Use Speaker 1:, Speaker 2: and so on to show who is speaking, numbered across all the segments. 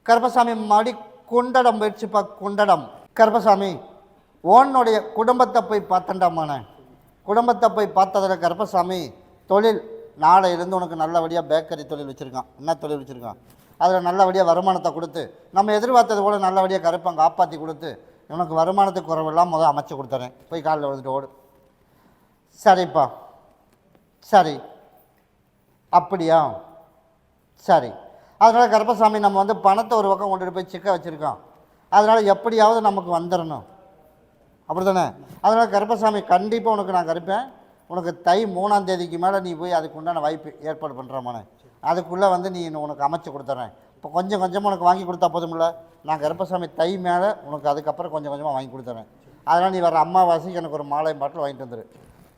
Speaker 1: கருப்பசாமி மாடி குண்டடம் போயிடுச்சுப்பா. குண்டடம் கருப்பசாமி ஓனுடைய குடும்பத்தை போய் பார்த்தண்டாமான குடும்பத்தை போய் பார்த்ததில் கருப்பசாமி தொழில் நாளையிலேருந்து உனக்கு நல்லபடியாக பேக்கரி தொழில் வச்சுருக்கான். என்ன தொழில் வச்சுருக்கான்? அதில் நல்லபடியாக வருமானத்தை கொடுத்து நம்ம எதிர்பார்த்தது கூட நல்லபடியாக கருப்பம் காப்பாற்றி கொடுத்து உனக்கு வருமானத்துக்கு குறைவெல்லாம் முதல் அமைச்சு கொடுத்துறேன். போய் காலில் விழுந்துட்டு ஓடு. சரிப்பா, சரி, அப்படியா, சரி. அதனால் கருப்பசாமி நம்ம வந்து பணத்தை ஒரு பக்கம் கொண்டுட்டு போய் சிக்க வச்சுருக்கோம். அதனால் எப்படியாவது நமக்கு வந்துடணும், அப்படி தானே? அதனால் கருப்பசாமி கண்டிப்பாக உனக்கு நான் கருப்பேன். உனக்கு தை 3ஆம் தேதிக்கு மேலே நீ போய் அதுக்கு உண்டான வாய்ப்பு ஏற்பாடு பண்ணுறமானே. அதுக்குள்ளே வந்து நீ உனக்கு அமைச்சு கொடுத்துட்றேன். இப்போ கொஞ்சம் கொஞ்சமாக உனக்கு வாங்கி கொடுத்தா போதுமில்ல. நான் கருப்பசாமி தை மேலே உனக்கு அதுக்கப்புறம் கொஞ்சம் கொஞ்சமாக வாங்கி கொடுத்துறேன். அதனால் நீ வர அம்மாவாசைக்கு எனக்கு ஒரு மாலை பாட்டில் வாங்கிட்டு வந்துடு.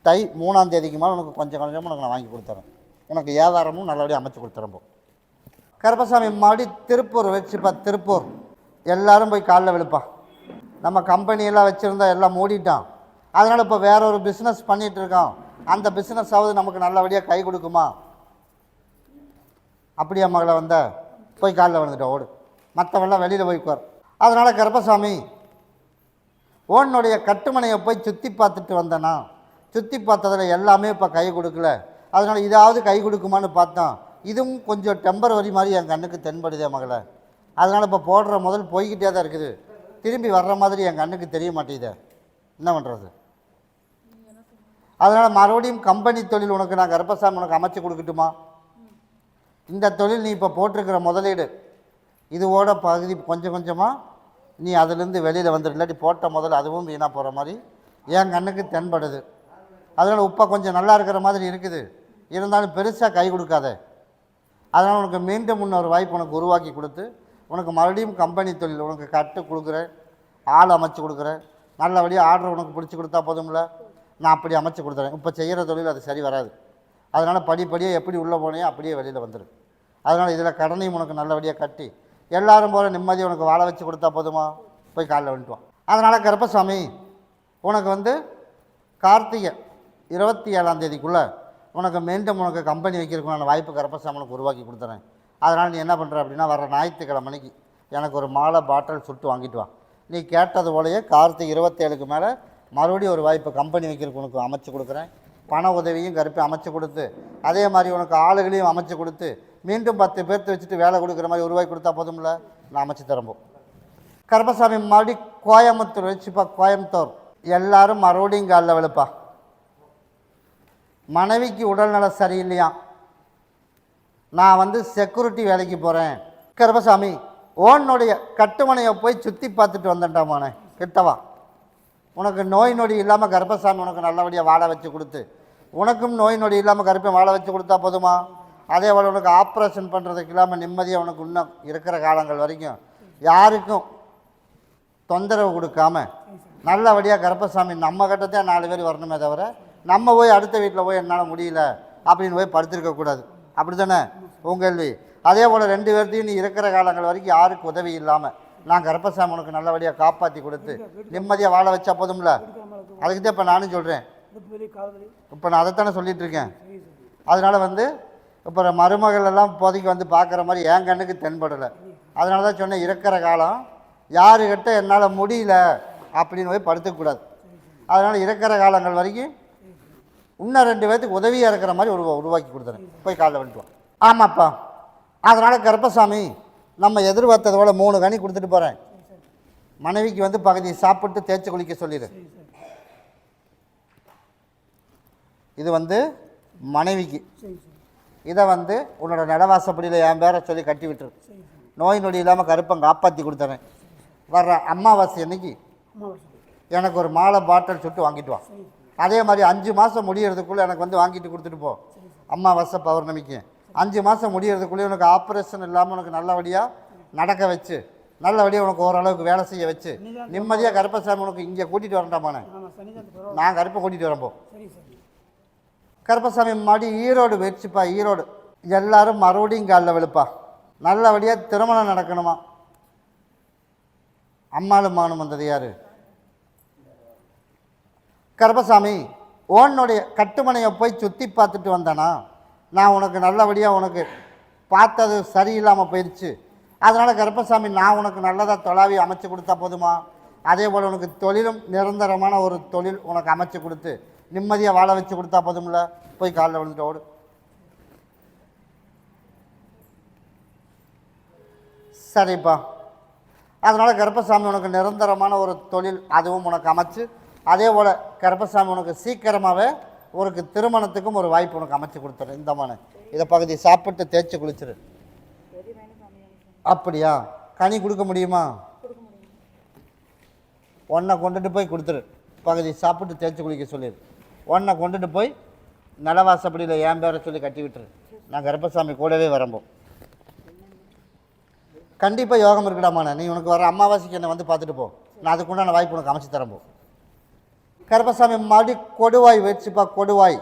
Speaker 1: தை 3ஆம் தேதிக்கு மேலே உனக்கு கொஞ்சம் கொஞ்சமாக உனக்கு நான் வாங்கி கொடுத்துறேன். உனக்கு ஏதாரமும் நல்லபடியாக அமைச்சு கொடுத்துறப்போ. கருப்பசாமி மாடி திருப்பூர் வச்சுப்பா. திருப்பூர் எல்லோரும் போய் காலில் விழுப்பா. நம்ம கம்பெனியெல்லாம் வச்சுருந்தா எல்லாம் மூடிட்டான். அதனால் இப்போ வேற ஒரு பிஸ்னஸ் பண்ணிகிட்டு இருக்கோம். அந்த பிஸ்னஸாவது நமக்கு நல்லபடியாக கை கொடுக்குமா? அப்படியா மகளை வந்த போய் காலில் விழுந்துட்ட ஓடு. மற்றவெல்லாம் வெளியில் போய்க்குவார். அதனால் கருப்பசாமி ஓனுடைய கட்டுமனையை போய் சுற்றி பார்த்துட்டு வந்தேன்னா சுற்றி பார்த்ததில் எல்லாமே இப்போ கை கொடுக்கல. அதனால் இதாவது கை கொடுக்குமான்னு பார்த்தோம். இதுவும் கொஞ்சம் டெம்பரவரி மாதிரி என் கண்ணுக்கு தென்படுதே மகளை. அதனால் இப்போ போடுற முதல் போய்கிட்டே தான் இருக்குது. திரும்பி வர்ற மாதிரி என் கண்ணுக்கு தெரிய மாட்டேங்குதே. என்ன பண்ணுறது? அதனால் மறுபடியும் கம்பெனி தொழில் உனக்கு நான் கருப்பசாமி உனக்கு அமைச்சு கொடுக்கட்டுமா? இந்த தொழில் நீ இப்போ போட்டிருக்கிற முதலீடு இதுவோட பகுதி கொஞ்சம் கொஞ்சமாக நீ அதிலேருந்து வெளியில் வந்துடு. இல்லாட்டி போட்ட முதல்ல அதுவும் வீணாக போகிற மாதிரி என் கண்ணுக்கு தென்படுது. அதனால் இப்போ கொஞ்சம் நல்லா இருக்கிற மாதிரி இருக்குது. இருந்தாலும் பெருசாக கை கொடுக்காத. அதனால் உனக்கு மீண்டும் இன்னொரு வாய்ப்பு உனக்கு உருவாக்கி கொடுத்து உனக்கு மறுபடியும் கம்பெனி தொழில் உனக்கு கட்டு கொடுக்குறேன். ஆள் அமைச்சு கொடுக்குறேன். நல்லபடியாக ஆர்டர் உனக்கு பிடிச்சி கொடுத்தா போதும்ல. நான் அப்படி அமைச்சு கொடுத்துறேன். இப்போ செய்கிற தொழில் அது சரி வராது. அதனால் படிப்படியாக எப்படி உள்ளே போனையோ அப்படியே வெளியில் வந்துடும். அதனால் இதில் கடனையும் உனக்கு நல்லபடியாக கட்டி எல்லோரும் போல நிம்மதியை உனக்கு வாழ வச்சு கொடுத்தா போதுமா? போய் காலில் வந்துட்டுவான். அதனால் கருப்பசாமி உனக்கு வந்து கார்த்திகை 27ஆம் தேதிக்குள்ளே உனக்கு மீண்டும் உனக்கு கம்பெனி வைக்கிறதுக்கான வாய்ப்பு கருப்பசாமி உனக்கு உருவாக்கி கொடுத்துறேன். அதனால் நீ என்ன பண்ணுற அப்படின்னா வர ஞாயிற்றுக்கிழமைக்கு எனக்கு ஒரு மாலை பாட்டில் சுட்டு வாங்கிட்டு வா. நீ கேட்டது போலயே கார்த்திகை 27க்கு மேலே மறுபடியும் ஒரு வாய்ப்பு கம்பெனி வைக்கிறதுக்கு உனக்கு அமைச்சு கொடுக்குறேன். பண உதவியும் கருப்பை அமைச்சு கொடுத்து அதே மாதிரி உனக்கு ஆளுகளையும் அமைச்சு கொடுத்து மீண்டும் 10 பேர்த்து வச்சுட்டு வேலை கொடுக்குற மாதிரி உருவாக்கி கொடுத்தா போதும்ல. நான் அமைச்சு தரம்போம். கருப்பசாமி மறுபடி கோயம்புத்தூர் வச்சுப்பா. கோயம்புத்தூர் எல்லோரும் மறுபடியும் காலில் விழுப்பா. மனைவிக்கு உடல்நலம் சரியில்லையா? நான் வந்து செக்யூரிட்டி வேலைக்கு போகிறேன். கருப்பசாமி ஓனுடைய கட்டுமனையை போய் சுற்றி பார்த்துட்டு வந்தேன்டாமானே. கிட்டவா உனக்கு நோய் நொடி இல்லாமல் கருப்பசாமி உனக்கு நல்லபடியாக வாழ வச்சு கொடுத்து உனக்கும் நோய் நொடி இல்லாமல் கருப்பை வாழ வச்சு கொடுத்தா போதுமா? அதே போல் உனக்கு ஆப்ரேஷன் பண்ணுறதுக்கு இல்லாமல் நிம்மதியாக உனக்கு இன்னும் இருக்கிற காலங்கள் வரைக்கும் யாருக்கும் தொந்தரவு கொடுக்காம நல்லபடியாக கருப்பசாமி நம்ம கிட்டத்தே 4 பேர் வரணுமே தவிர நம்ம போய் அடுத்த வீட்டில் போய் என்னால் முடியல அப்படின்னு போய் படுத்திருக்கக்கூடாது. அப்படி தானே உங்கள் கேள்வி? அதே போல் 2 பேர்த்தையும் நீ இருக்கிற காலங்கள் வரைக்கும் யாருக்கு உதவி இல்லாமல் நான் கருப்பசாமி உனக்கு நல்லபடியாக காப்பாற்றி கொடுத்து நிம்மதியாக வாழ வச்சா போதும்ல. அதுக்கு தான் இப்போ நானும் சொல்கிறேன். இப்போ நான் அதைத்தானே சொல்லிகிட்டு இருக்கேன். அதனால் வந்து இப்போ மருமகள் எல்லாம் இப்போதைக்கு வந்து பார்க்குற மாதிரி என் கண்ணுக்கு தென்படலை. அதனால தான் சொன்னேன் இருக்கிற காலம் யாருக்கிட்ட என்னால் முடியல அப்படின்னு போய் படுத்தக்கூடாது. அதனால் இருக்கிற காலங்கள் வரைக்கும் இன்னும் 2 பேர்த்துக்கு உதவியாக இருக்கிற மாதிரி உருவாக்கி கொடுத்துறேன். போய் காலைல வந்துட்டுவான். ஆமாப்பா. அதனால் கருப்பசாமி நம்ம எதிர்பார்த்ததோட 3 கனி கொடுத்துட்டு போகிறேன். மனைவிக்கு வந்து பகுதி சாப்பிட்டு தேய்ச்சி குளிக்க சொல்லிடு. இது வந்து மனைவிக்கு. இதை வந்து உன்னோட நடவாசப்படியில் என் பேரை சொல்லி கட்டி விட்டுரு. நோய் நொடி இல்லாமல் கருப்பம் காப்பாற்றி கொடுத்துறேன். வர்ற அம்மாவாசை அன்னைக்கு எனக்கு ஒரு மாலை பாட்டில் சுட்டு வாங்கிட்டு வா. அதே மாதிரி 5 மாதம் முடியறதுக்குள்ளே எனக்கு வந்து வாங்கிட்டு கொடுத்துட்டு போ. அம்மாவாசை பௌர்ணமிக்கு 5 மாதம் முடியறதுக்குள்ளே உனக்கு ஆப்ரேஷன் இல்லாமல் உனக்கு நல்லபடியாக நடக்க வச்சு நல்லபடியாக உனக்கு ஓரளவுக்கு வேலை செய்ய வச்சு நிம்மதியாக கருப்பசாமி உனக்கு இங்கே கூட்டிகிட்டு வரண்டாமானே. நான் கருப்பை கூட்டிகிட்டு வரப்போ. கருப்பசாமி மாடி ஈரோடு வச்சுப்பா. ஈரோடு எல்லோரும் மறுபடியும் காலில் விழுப்பா. நல்லபடியாக திருமணம் நடக்கணுமா? அம்மாளும் மகனும் வந்தது யார்? கருப்பசாமி ஓனுடைய கட்டுமனையை போய் சுற்றி பார்த்துட்டு வந்தேனா நான் உனக்கு நல்லபடியாக உனக்கு பார்த்தது சரியில்லாமல் போயிடுச்சு. அதனால் கருப்பசாமி நான் உனக்கு நல்லதாக தொலாவி அமைச்சு கொடுத்தா போதுமா? அதே போல் உனக்கு தொழிலும் நிரந்தரமான ஒரு தொழில் உனக்கு அமைச்சு கொடுத்து நிம்மதியாக வாழ வச்சு கொடுத்தா போதும்ல? போய் காலில் விழுந்துட்டு ஓடு. சரிப்பா. அதனால் கருப்பசாமி உனக்கு நிரந்தரமான ஒரு தொழில் அதுவும் உனக்கு அமைச்சு, அதே போல் கருப்பசாமி உனக்கு சீக்கிரமாகவே உனக்கு திருமணத்துக்கும் ஒரு வாய்ப்பு உனக்கு அமைச்சு கொடுத்துரு. இந்தமான இதை பகுதி சாப்பிட்டு தேய்ச்சி குளிச்சிரு. அப்படியா? கனி கொடுக்க முடியுமா? ஒன்றை கொண்டுட்டு போய் கொடுத்துரு. பகுதி சாப்பிட்டு தேய்ச்சி குளிக்க சொல்லிடு. ஒன்றை கொண்டுட்டு போய் நிலவாசப்படியில் என் பேரை சொல்லி கட்டி விட்டுரு. நான் கருப்பசாமி கூடவே வரம்போம். கண்டிப்பாக யோகம் இருக்குடாமான. நீ உனக்கு வர அமாவாசைக்கு என்னை வந்து பார்த்துட்டு போ. நான் அதுக்குண்டான வாய்ப்பு உனக்கு அமைச்சு தரம்போ. கருப்பசாமி மறுபடி கொடுவாய் வச்சுப்பா. கொடுவாய்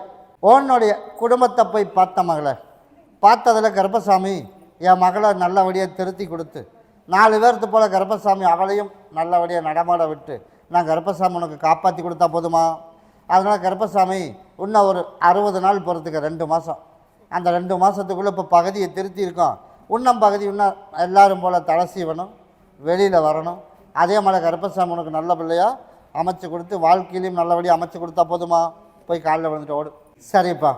Speaker 1: உன்னுடைய குடும்பத்தை போய் பார்த்த மகளை பார்த்ததில் கருப்பசாமி என் மகளை நல்லபடியாக திருத்தி கொடுத்து 4 பேர்த்து போல் கருப்பசாமி அவளையும் நல்லபடியாக நடமாட விட்டு நான் கருப்பசாமி உனக்கு காப்பாற்றி கொடுத்தா போதுமா? அதனால் கருப்பசாமி இன்னும் ஒரு 60 நாள் போகிறதுக்கு 2 மாதம். அந்த 2 மாதத்துக்குள்ளே இப்போ பகுதியை திருத்தி இருக்கோம். இன்னும் பகுதி இன்னும் எல்லோரும் போல் தலை சீவனும் வெளியில் வரணும். அதே மாதிரி கருப்பசாமி உனக்கு நல்ல பிள்ளையாக அமைச்சு கொடுத்து வாழ்க்கையிலையும் நல்லபடியாக அமைச்சு கொடுத்தா போதுமா? போய் காலில் விழுந்துட்டு ஓடு. சரிப்பா.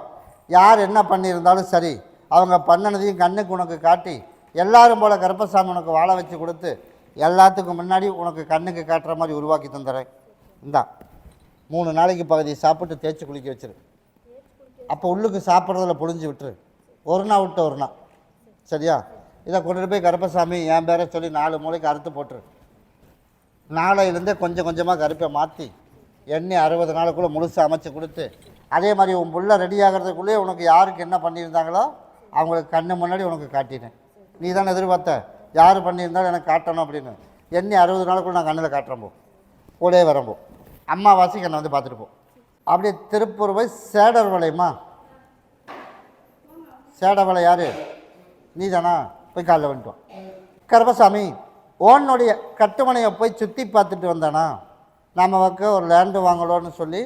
Speaker 1: யார் என்ன பண்ணியிருந்தாலும் சரி, அவங்க பண்ணினதையும் கண்ணுக்கு உனக்கு காட்டி எல்லாரும் போல் கருப்பசாமி உனக்கு வாழ வச்சு கொடுத்து எல்லாத்துக்கும் முன்னாடி உனக்கு கண்ணுக்கு காட்டுற மாதிரி உருவாக்கி தந்துடுறேன். இந்தா 3 நாளைக்கு பகுதியை சாப்பிட்டு தேய்ச்சி குளிக்க வச்சிரு. அப்போ உள்ளுக்கு சாப்பிட்றதுல புழிஞ்சு விட்டுரு. ஒரு நாள் விட்டு ஒரு நாள். சரியா? இதை கொண்டுட்டு போய் கருப்பசாமி என் பேரை சொல்லி 4 மூளைக்கு அறுத்து போட்டுரு. நாளையிலேருந்தே கொஞ்சம் கொஞ்சமாக கருப்பை மாற்றி எண்ணெய் 60 நாளுக்குள்ளே முழுசாக அமைச்சு கொடுத்து அதே மாதிரி உன் புள்ள ரெடி ஆகிறதுக்குள்ளேயே உனக்கு யாருக்கு என்ன பண்ணியிருந்தாங்களோ அவங்களுக்கு கண்ணு முன்னாடி உனக்கு காட்டினேன். நீ தானே எதிர்பார்த்த யார் பண்ணியிருந்தாலும் எனக்கு காட்டணும் அப்படின்னு. எண்ணெய் 60 நாளுக்குள்ளே நான் கண்ணில் காட்டுறம்போ. கூடவே வரம்போ. அம்மாவாசைக்கு என்னை வந்து பார்த்துட்டு போ. அப்படியே திருப்பூர் போய் சேடர் வளையமா? சேடர் வலை யார்? நீ தானா? போய் காலில் வந்துட்டோம். கருப்பசாமி ஓனுடைய கட்டுமனையை போய் சுற்றி பார்த்துட்டு வந்தானா? நம்ம வைக்க ஒரு லேண்டு வாங்கலோன்னு சொல்லி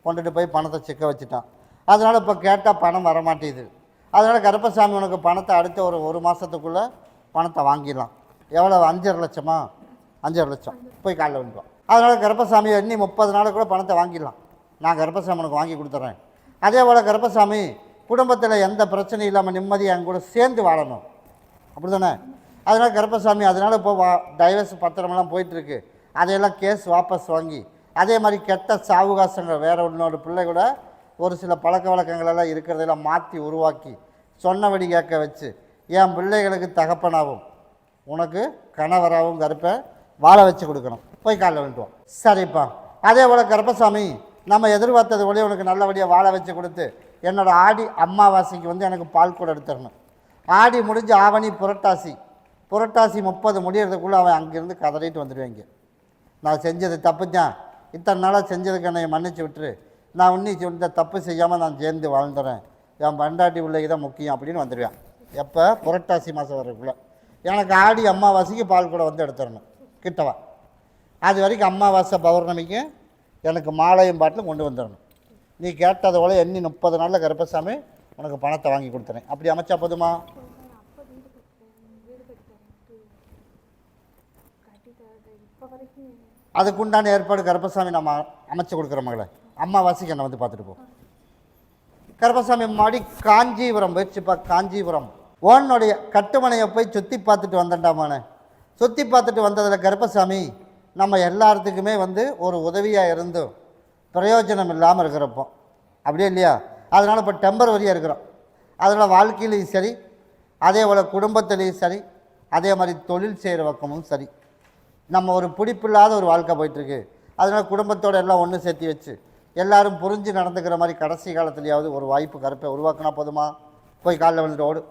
Speaker 1: கொண்டுட்டு போய் பணத்தை சிக்க வச்சுட்டான். அதனால் இப்போ கேட்டால் பணம் வரமாட்டேது. அதனால் கருப்பசாமி உனக்கு பணத்தை அடுத்த ஒரு மாதத்துக்குள்ளே பணத்தை வாங்கிடலாம். எவ்வளோ? 5.5 லட்சமா? 5.5 லட்சம். போய் காலில் வந்துட்டோம். அதனால் கருப்பசாமி எண்ணி 30 நாளுக்குள்ளே பணத்தை வாங்கிடலாம். நான் கருப்பசாமி உனக்கு வாங்கி கொடுத்துட்றேன். அதே போல் கருப்பசாமி குடும்பத்தில் எந்த பிரச்சனையும் இல்லாமல் நிம்மதியாக என் கூட சேர்ந்து வாழணும். அப்படி தானே? அதனால் கருப்பசாமி அதனால் இப்போ டைவர்ஸ் பத்திரமெல்லாம் போயிட்டுருக்கு. அதையெல்லாம் கேஸ் வாபஸ் வாங்கி அதே மாதிரி கெட்ட சாவுகாசங்கள் வேறு ஒன்றோட பிள்ளை கூட ஒரு சில பழக்க வழக்கங்களெல்லாம் இருக்கிறதெல்லாம் மாற்றி உருவாக்கி சொன்னபடி கேட்க வச்சு என் பிள்ளைகளுக்கு தகப்பனாகவும் உனக்கு கணவராகவும் கருப்பை வாழ வச்சு கொடுக்கணும். போய் காலில் வந்துட்டுவோம். சரிப்பா. அதே போல் கருப்பசாமி நம்ம எதிர்பார்த்தது போல உனக்கு நல்லபடியாக வாழ வச்சு கொடுத்து என்னோடய ஆடி அமாவாசைக்கு வந்து எனக்கு பால் கூட எடுத்துடணும். ஆடி முடிஞ்சு ஆவணி புரட்டாசி 30 முடியறதுக்குள்ளே அவன் அங்கேருந்து கதறிட்டு வந்துடுவேங்க. நான் செஞ்சது தப்புதான், இத்தனை நாளாக செஞ்சதுக்கு என்னை மன்னிச்சு விட்டுரு, நான் இன்னும் இந்த தப்பு செய்யாமல் நான் சேர்ந்து வாழ்ந்துறேன், என் பண்டாட்டி பிள்ளைக்கு தான் முக்கியம் அப்படின்னு வந்துடுவேன். எப்போ? புரட்டாசி மாதம் வரக்குள்ளே எனக்கு ஆடி அமாவாசைக்கு பால் கூட வந்து எடுத்துடணும் கிட்டவா. அது வரைக்கும் அமாவாசை பௌர்ணமிக்கு எனக்கு மாலையும் பாட்டிலும் கொண்டு வந்துடணும். நீ கேட்டதை போல எண்ணி 30 நாளில் கருப்பசாமி உனக்கு பணத்தை வாங்கி கொடுத்துறேன். அப்படி அமைச்சா போதுமா? அதுக்குண்டான ஏற்பாடு கருப்பசாமி நம்ம அமைச்சு கொடுக்குற மகளை அம்மாவாசிக்கு என்னை வந்து பார்த்துட்டு போ. கருப்பசாமி மாடி காஞ்சிபுரம் போயிடுச்சுப்பா. காஞ்சிபுரம் ஓனுடைய கட்டுமனையை போய் சுற்றி பார்த்துட்டு வந்தேன்டாமானே. சுற்றி பார்த்துட்டு வந்ததில் கருப்பசாமி நம்ம எல்லாத்துக்குமே வந்து ஒரு உதவியாக இருந்தும் பிரயோஜனம் இல்லாமல் இருக்கிறப்போ அப்படியே இல்லையா? அதனால் இப்போ டெம்பரவரியாக இருக்கிறோம். அதனால் வாழ்க்கையிலையும் சரி, அதே போல் குடும்பத்துலேயும் சரி, அதே மாதிரி தொழில் செய்கிற பக்கமும் சரி, நம்ம ஒரு பிடிப்பில்லாத ஒரு வாழ்க்கை போயிட்டுருக்கு. அதனால் குடும்பத்தோடு எல்லாம் ஒன்று சேர்த்து வச்சு எல்லோரும் புரிஞ்சு நடந்துக்கிற மாதிரி கடைசி காலத்துலையாவது ஒரு வாய்ப்பு கருப்பை உருவாக்கினா போதுமா? போய் காலில் வந்துட்டு ஓடு.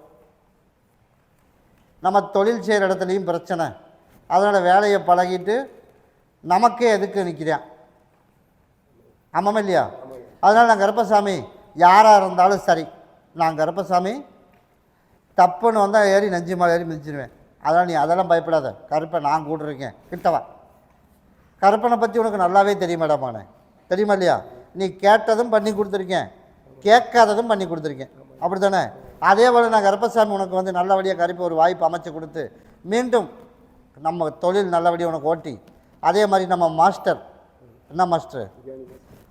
Speaker 1: நம்ம தொழில் செய்கிற இடத்துலையும் பிரச்சனை. அதனால் வேலையை பழகிட்டு நமக்கே எதுக்கு நிற்கிறேன், ஆமாம் இல்லையா? அதனால் நான் கருப்பசாமி யாராக இருந்தாலும் சரி, நான் கருப்பசாமி தப்புன்னு வந்தால் ஏறி நெஞ்சு மேலே ஏறி மிதிச்சிடுவேன். அதனால் நீ அதெல்லாம் பயப்படாத. கருப்பை நான் கூட்டிருக்கேன் கிட்டவா. கருப்பனை பற்றி உனக்கு நல்லாவே தெரியுமாடாமானே, தெரியுமா இல்லையா? நீ கேட்டதும் பண்ணி கொடுத்துருக்கேன், கேட்காததும் பண்ணி கொடுத்துருக்கேன், அப்படி தானே? அதே போல் நான் கருப்பசாமி உனக்கு வந்து நல்லபடியாக கருப்பி ஒரு வாய்ப்பு அமைச்சு கொடுத்து மீண்டும் நம்ம தொழில் நல்லபடியாக உனக்கு ஓட்டி, அதே மாதிரி நம்ம மாஸ்டர் என்ன மாஸ்டர்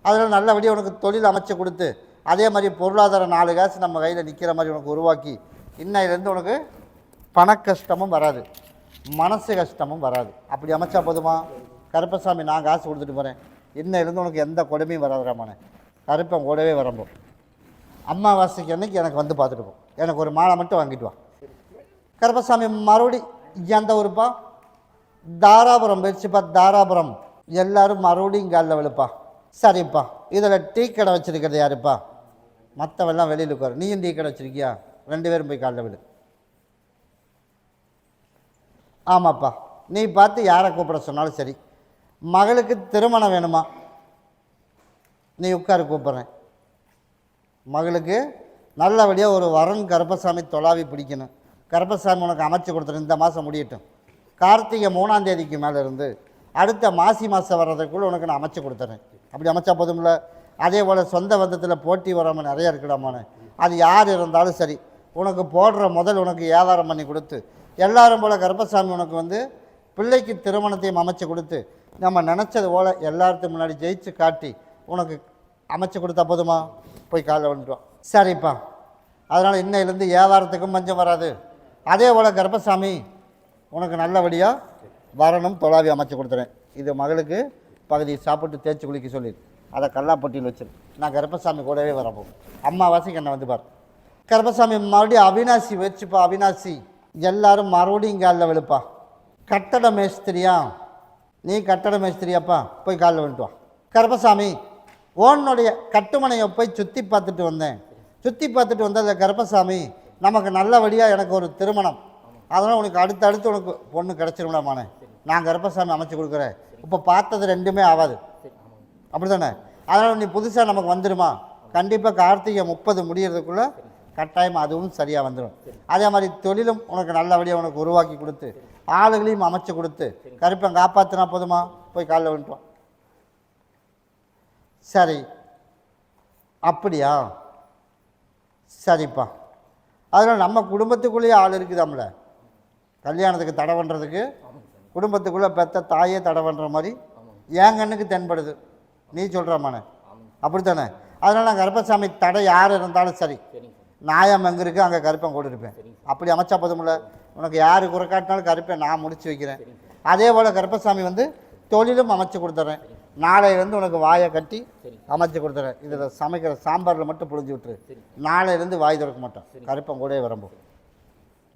Speaker 1: அதில் நல்லபடியாக உனக்கு தொழில் அமைச்சு கொடுத்து, அதே மாதிரி பொருளாதார 4 காசு நம்ம கையில் நிற்கிற மாதிரி உனக்கு உருவாக்கி, இன்னையிலேருந்து உனக்கு பண கஷ்டமும் வராது, மனசு கஷ்டமும் வராது. அப்படி அமைச்சா போதுமா? கருப்பசாமி நான் காசு கொடுத்துட்டு போகிறேன், இன்னையிலேருந்து உனக்கு எந்த கொடுமையும் வராது ராமனே. கருப்பன் கூடவே வரம்போ அம்மாவாசைக்கு அன்னைக்கு எனக்கு வந்து பார்த்துட்டு போ, எனக்கு ஒரு மாலை மட்டும் வாங்கிட்டு வா. கருப்பசாமி மறுபடி எந்த ஊருப்பா? தாராபுரம் போயிடுச்சுப்பா. தாராபுரம் எல்லோரும் மறுபடியும் காலில் விழுப்பா. சரிப்பா, இதில் டீ கடை வச்சுருக்கிறது யாருப்பா? மற்றவெல்லாம் வெளியில் உட்காரு, நீயும் டீ கடை வச்சுருக்கியா? 2 பேரும் போய் காலில் விடு. ஆமாப்பா, நீ பார்த்து யாரை கூப்பிட சொன்னாலும் சரி. மகளுக்கு திருமணம் வேணுமா? நீ உட்காரு, கூப்பிட்றேன். மகளுக்கு நல்லபடியாக ஒரு வரன் கருப்பசாமி தொலாவி பிடிக்கணும். கருப்பசாமி உனக்கு அமைச்சு கொடுத்துரு. இந்த மாதம் முடியட்டும். கார்த்திகை 3ஆம் தேதிக்கு மேலே இருந்து அடுத்த மாசி மாதம் வர்றதுக்குள்ளே உனக்கு நான் அமைச்சு கொடுத்துறேன். அப்படி அமைச்சா போதும்ல. அதே போல் சொந்த பந்தத்தில் போட்டி வராமல் நிறையா இருக்கலாமான்னு, அது யார் இருந்தாலும் சரி, உனக்கு போடுற முதல் உனக்கு வியாபாரம் பண்ணி கொடுத்து, எல்லாரும் போல் கருப்பசாமி உனக்கு வந்து பிள்ளைக்கு திருமணத்தையும் அமைச்சு கொடுத்து, நம்ம நினச்சது போல் எல்லாத்துக்கும் முன்னாடி ஜெயிச்சு காட்டி உனக்கு அமைச்சு கொடுத்தா போதுமா? போய் காலைல வந்துடுவான். சரிப்பா, அதனால் இன்னையிலேருந்து வியாபாரத்துக்கும் பஞ்சம் வராது. அதே போல் கருப்பசாமி உனக்கு நல்லபடியாக வரணும் தொலாவி அமைச்சு கொடுத்துறேன். இது மகளுக்கு பகுதி சாப்பிட்டு தேய்ச்சி குளிக்க சொல்லி அதை கல்லாப்பட்டியில் வச்சிரு. நான் கருப்பசாமி கூடவே வரப்போம். அம்மாவாசைக்கு என்னை வந்து பார். கருப்பசாமி மறுபடியும் அவினாசி வச்சுப்பா. அவினாசி எல்லாரும் மறுபடியும் காலில் விழுப்பா. கட்டட மேஸ்திரியா? நீ கட்டட மேஸ்திரியாப்பா, போய் காலில் விழுட்டு வா. கருப்பசாமி உன்னுடைய கட்டுமனையை போய் சுற்றி பார்த்துட்டு வந்தேன். சுற்றி பார்த்துட்டு வந்த கருப்பசாமி நமக்கு நல்லபடியாக எனக்கு ஒரு திருமணம், அதனால் உனக்கு அடுத்தடுத்து உனக்கு பொண்ணு கிடச்சிருமானே. நான் கருப்பசாமி அமைச்சு கொடுக்குறேன். இப்போ பார்த்தது 2மே ஆகாது, அப்படி தானே? அதனால் நீ புதுசாக நமக்கு வந்துடுமா? கண்டிப்பாக கார்த்திகை 30 முடியறதுக்குள்ளே கட்டாயம் அதுவும் சரியாக வந்துடும். அதே மாதிரி தொழிலும் உனக்கு நல்லபடியாக உனக்கு உருவாக்கி கொடுத்து, ஆளுகளையும் அமைச்சு கொடுத்து, கருப்பை காப்பாற்றினா போதுமா? போய் காலில் வந்துட்டுவான். சரி, அப்படியா? சரிப்பா. அதனால் நம்ம குடும்பத்துக்குள்ளேயே ஆள் இருக்குதாம்ல. கல்யாணத்துக்கு தடை பண்ணுறதுக்கு குடும்பத்துக்குள்ளே பெற்ற தாயே தடை பண்ணுற மாதிரி என் கண்ணுக்கு தென்படுது. நீ சொல்கிறாமானே, அப்படித்தானே? அதனால் நான் கருப்பசாமி தடை யார் இருந்தாலும் சரி, நாயம் எங்கே இருக்குது அங்கே கருப்பன் கூட இருப்பேன். அப்படி அமைச்சா போதுமில்ல. உனக்கு யார் குறைக்காட்டினாலும் கருப்பேன் நான் முடிச்சு வைக்கிறேன். அதே போல் கருப்பசாமி வந்து தொழிலும் அமைச்சு கொடுத்துட்றேன். நாளையிலேருந்து உனக்கு வாயை கட்டி அமைச்சு கொடுத்துறேன். இதில் சமைக்கிற சாம்பாரில் மட்டும் புழிஞ்சு விட்டுரு. நாளையிலேருந்து வாய் திறக்க மாட்டோம். கருப்பன் கூட வரம்போ.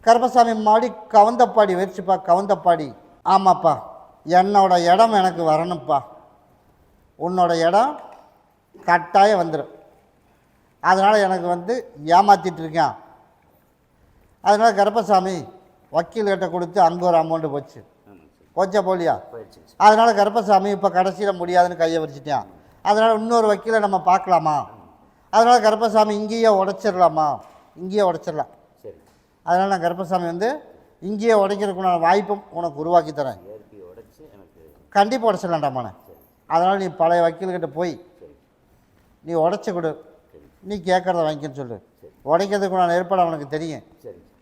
Speaker 1: கருப்பசாமி மாடி கவுந்தப்பாடி வச்சுப்பா. கவுந்தப்பாடி. ஆமாப்பா, என்னோட இடம் எனக்கு வரணும்ப்பா. உன்னோட இடம் கட்டாயம் வந்துடும். அதனால் எனக்கு வந்து ஏமாற்றிட்டு இருக்கேன். அதனால் கருப்பசாமி வக்கீல்கிட்ட கொடுத்து அங்கே ஒரு அமௌண்ட்டு போச்சு. கொஞ்சம் போலியா? அதனால் கருப்பசாமி இப்போ கடைசியில் முடியாதுன்னு கையை வச்சுட்டான். அதனால் இன்னொரு வக்கீலை நம்ம பார்க்கலாமா? அதனால் கருப்பசாமி இங்கேயே உடைச்சிடலாமா? இங்கேயே உடைச்சிடலாம். அதனால் நான் கருப்பசாமி வந்து இங்கேயே உடைக்கிறதுக்குள்ள வாய்ப்பும் உனக்கு உருவாக்கி தரேன். கண்டிப்பாக உடைச்சிடலாண்டாமாண்ணே. அதனால் நீ பழைய வக்கீல்கிட்ட போய் நீ உடைச்சி கொடு. நீ கேட்குறத வாங்கிக்கன்னு சொல்லு. உடைக்கிறதுக்கு நான் ஏற்பாடு அவனுக்கு தெரியும்.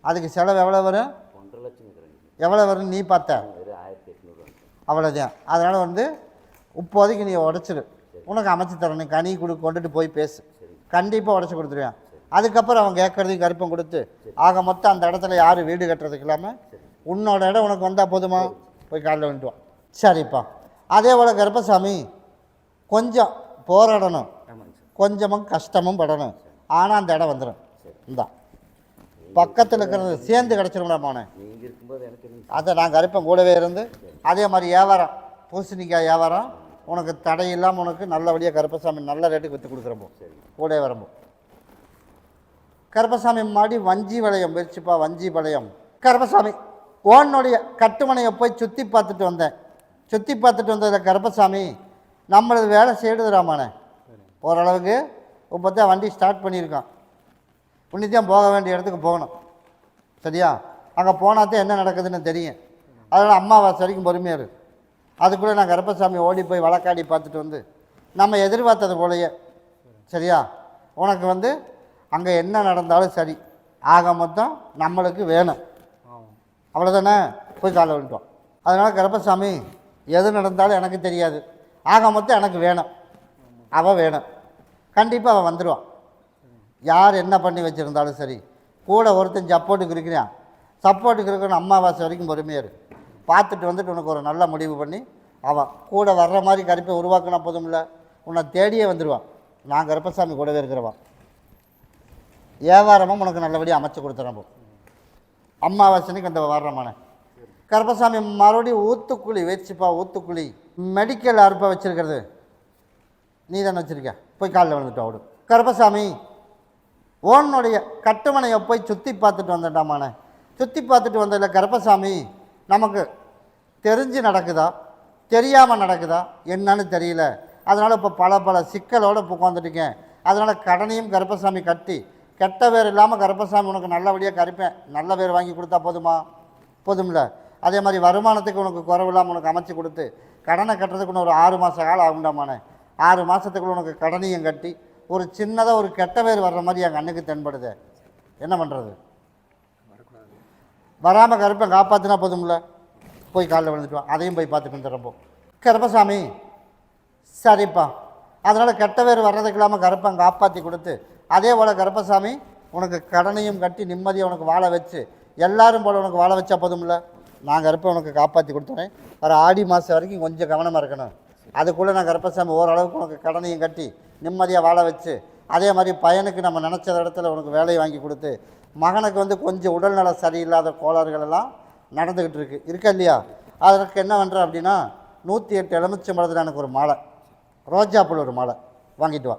Speaker 1: அதுக்கு செலவு எவ்வளோ வரும்? 1.5 லட்சம். எவ்வளோ வரும் நீ பார்த்த? அவ்வளோதான். அதனால் வந்து இப்போதைக்கு நீ உடைச்சிடு. உனக்கு அமைச்சு தரணும். கனி கொண்டுட்டு போய் பேசு. கண்டிப்பாக உடச்சி கொடுத்துருவேன். அதுக்கப்புறம் அவன் கேட்குறதையும் கருப்பம் கொடுத்து ஆக மொத்தம் அந்த இடத்துல யார் வீடு கட்டுறதுக்கு இல்லாமல் உன்னோட இடம் உனக்கு வந்தால் போதுமா? போய் காலையில் வந்துட்டுவான். சரிப்பா. அதே போல் கருப்பசாமி கொஞ்சம் போராடணும், கொஞ்சமும் கஷ்டமும் படணும். ஆனால் அந்த இடம் வந்துடும். இந்தா பக்கத்தில் இருக்கிறது சேர்ந்து கிடச்சிரும்டா மோனே. அதை நான் கருப்பன் கூடவே இருந்து அதே மாதிரி வியாபாரம் பூசணிக்காய் வியாபாரம் உனக்கு தடை இல்லாமல் உனக்கு நல்லபடியாக கருப்பசாமி நல்ல ரேட்டுக்கு விற்று கொடுக்குறப்போ கூடவே வரம்போ. கருப்பசாமி மாடி வஞ்சி வளையம் வச்சுப்பா. வஞ்சி வளையம் கருப்பசாமி ஓனுடைய கட்டுமனையை போய் சுற்றி பார்த்துட்டு வந்தேன். சுற்றி பார்த்துட்டு வந்ததில் கருப்பசாமி நம்மளது வேலை செய்டுதுராமானே. ஓரளவுக்கு இப்போ தான் வண்டி ஸ்டார்ட் பண்ணியிருக்கான். புண்ணியத்தையும் போக வேண்டிய இடத்துக்கு போகணும். சரியா? அங்கே போனாத்தான் என்ன நடக்குதுன்னு தெரியும். அதனால் அம்மாவாசை வரைக்கும் பொறுமையாக இரு. அதுக்குள்ளே நான் கருப்பசாமி ஓடி போய் வழக்காடி பார்த்துட்டு வந்து நம்ம எதிர்பார்த்தது போலையே சரியா உனக்கு வந்து அங்கே என்ன நடந்தாலும் சரி ஆக மொத்தம் நம்மளுக்கு வேணும், அவ்வளோதானே. போய் காலை விழுட்டோம். அதனால் கருப்பசாமி எது நடந்தாலும் எனக்கு தெரியாது, ஆக மொத்தம் எனக்கு வேணும், அவள் வேணும், கண்டிப்பாக அவள் வந்துடுவான். யார் என்ன பண்ணி வச்சுருந்தாலும் சரி, கூட ஒருத்தன் சப்போர்ட்டுக்கு இருக்கிறான், சப்போர்ட்டுக்கு இருக்கணும். அமாவாசை வரைக்கும் பொறுமையாக இரு, பார்த்துட்டு வந்துட்டு உனக்கு ஒரு நல்ல முடிவு பண்ணி அவன் கூட வர்ற மாதிரி கருப்பை உருவாக்கினா போதும் இல்லை, உன்னை தேடியே வந்துடுவான். நான் கருப்பசாமி கூடவே இருக்கிறவான். வியாபாரமும் உனக்கு நல்லபடியாக அமைச்சு கொடுத்துறேன். போ அமாவாசைக்கு அந்த வர்றமான கருப்பசாமி மறுபடியும் ஊத்துக்குழி வச்சுப்பா. ஊத்துக்குழி மெடிக்கல் அறுப்பை வச்சுருக்கிறது நீ தானே வச்சுருக்க, போய் காலில் வந்துட்டு அவடு. கருப்பசாமி ஓனுடைய கட்டுமனையை போய் சுற்றி பார்த்துட்டு வந்துட்டாமானே. சுற்றி பார்த்துட்டு வந்ததில் கருப்பசாமி நமக்கு தெரிஞ்சு நடக்குதா தெரியாமல் நடக்குதா என்னன்னு தெரியல. அதனால் இப்போ பல சிக்கலோடு இப்போ உட்காந்துட்டுருக்கேன். அதனால் கடனையும் கருப்பசாமி கட்டி கெட்ட பேர் இல்லாமல் கருப்பசாமி உனக்கு நல்லபடியாக கருப்பேன். நல்ல பேர் வாங்கி கொடுத்தா போதுமா? போதும்ல. அதே மாதிரி வருமானத்துக்கு உனக்கு குறவு இல்லாமல் உனக்கு அமைச்சு கொடுத்து கடனை கட்டுறதுக்கு இன்னும் ஒரு 6 மாத காலம் ஆகுண்டாமானே. 6 மாதத்துக்குள்ள உனக்கு கடனையும் கட்டி ஒரு சின்னதாக ஒரு கெட்ட பேர் வர்ற மாதிரி என் கண்ணுக்கு தென்படுது. என்ன பண்ணுறது? வராமல் கருப்பை காப்பாற்றினா போதும்ல. போய் காலில் விழுந்துட்டுவான். அதையும் போய் பார்த்துட்டு வந்துடுறப்போ கருப்பசாமி சரிப்பா. அதனால் கெட்ட பேர் வர்றதுக்கு இல்லாமல் கருப்பை காப்பாற்றி கொடுத்து அதே போல் கருப்பசாமி உனக்கு கடனையும் கட்டி நிம்மதியை உனக்கு வாழ வச்சு எல்லாரும் போல் உனக்கு வாழ வச்சா போதும்ல. நான் கருப்பை உனக்கு காப்பாற்றி கொடுத்துறேன். வர ஆடி மாதம் வரைக்கும் கொஞ்சம் கவனமாக இருக்கணும். அதுக்குள்ளே நான் கருப்பசாமி ஓரளவுக்கு உனக்கு கடனையும் கட்டி நிம்மதியாக வாழ வச்சு அதே மாதிரி பையனுக்கு நம்ம நினச்ச இடத்துல உனக்கு வேலையை வாங்கி கொடுத்து மகனுக்கு வந்து கொஞ்சம் உடல்நல சரியில்லாத கோளாறுகள் எல்லாம் நடந்துக்கிட்டு இருக்கா இல்லையா? அதற்கு என்ன பண்ணுறேன் அப்படின்னா 108 எலுமிச்சம்பழத்தில் எனக்கு ஒரு மாலை, ரோஜாப்பூள் ஒரு மாலை வாங்கிட்டு வா.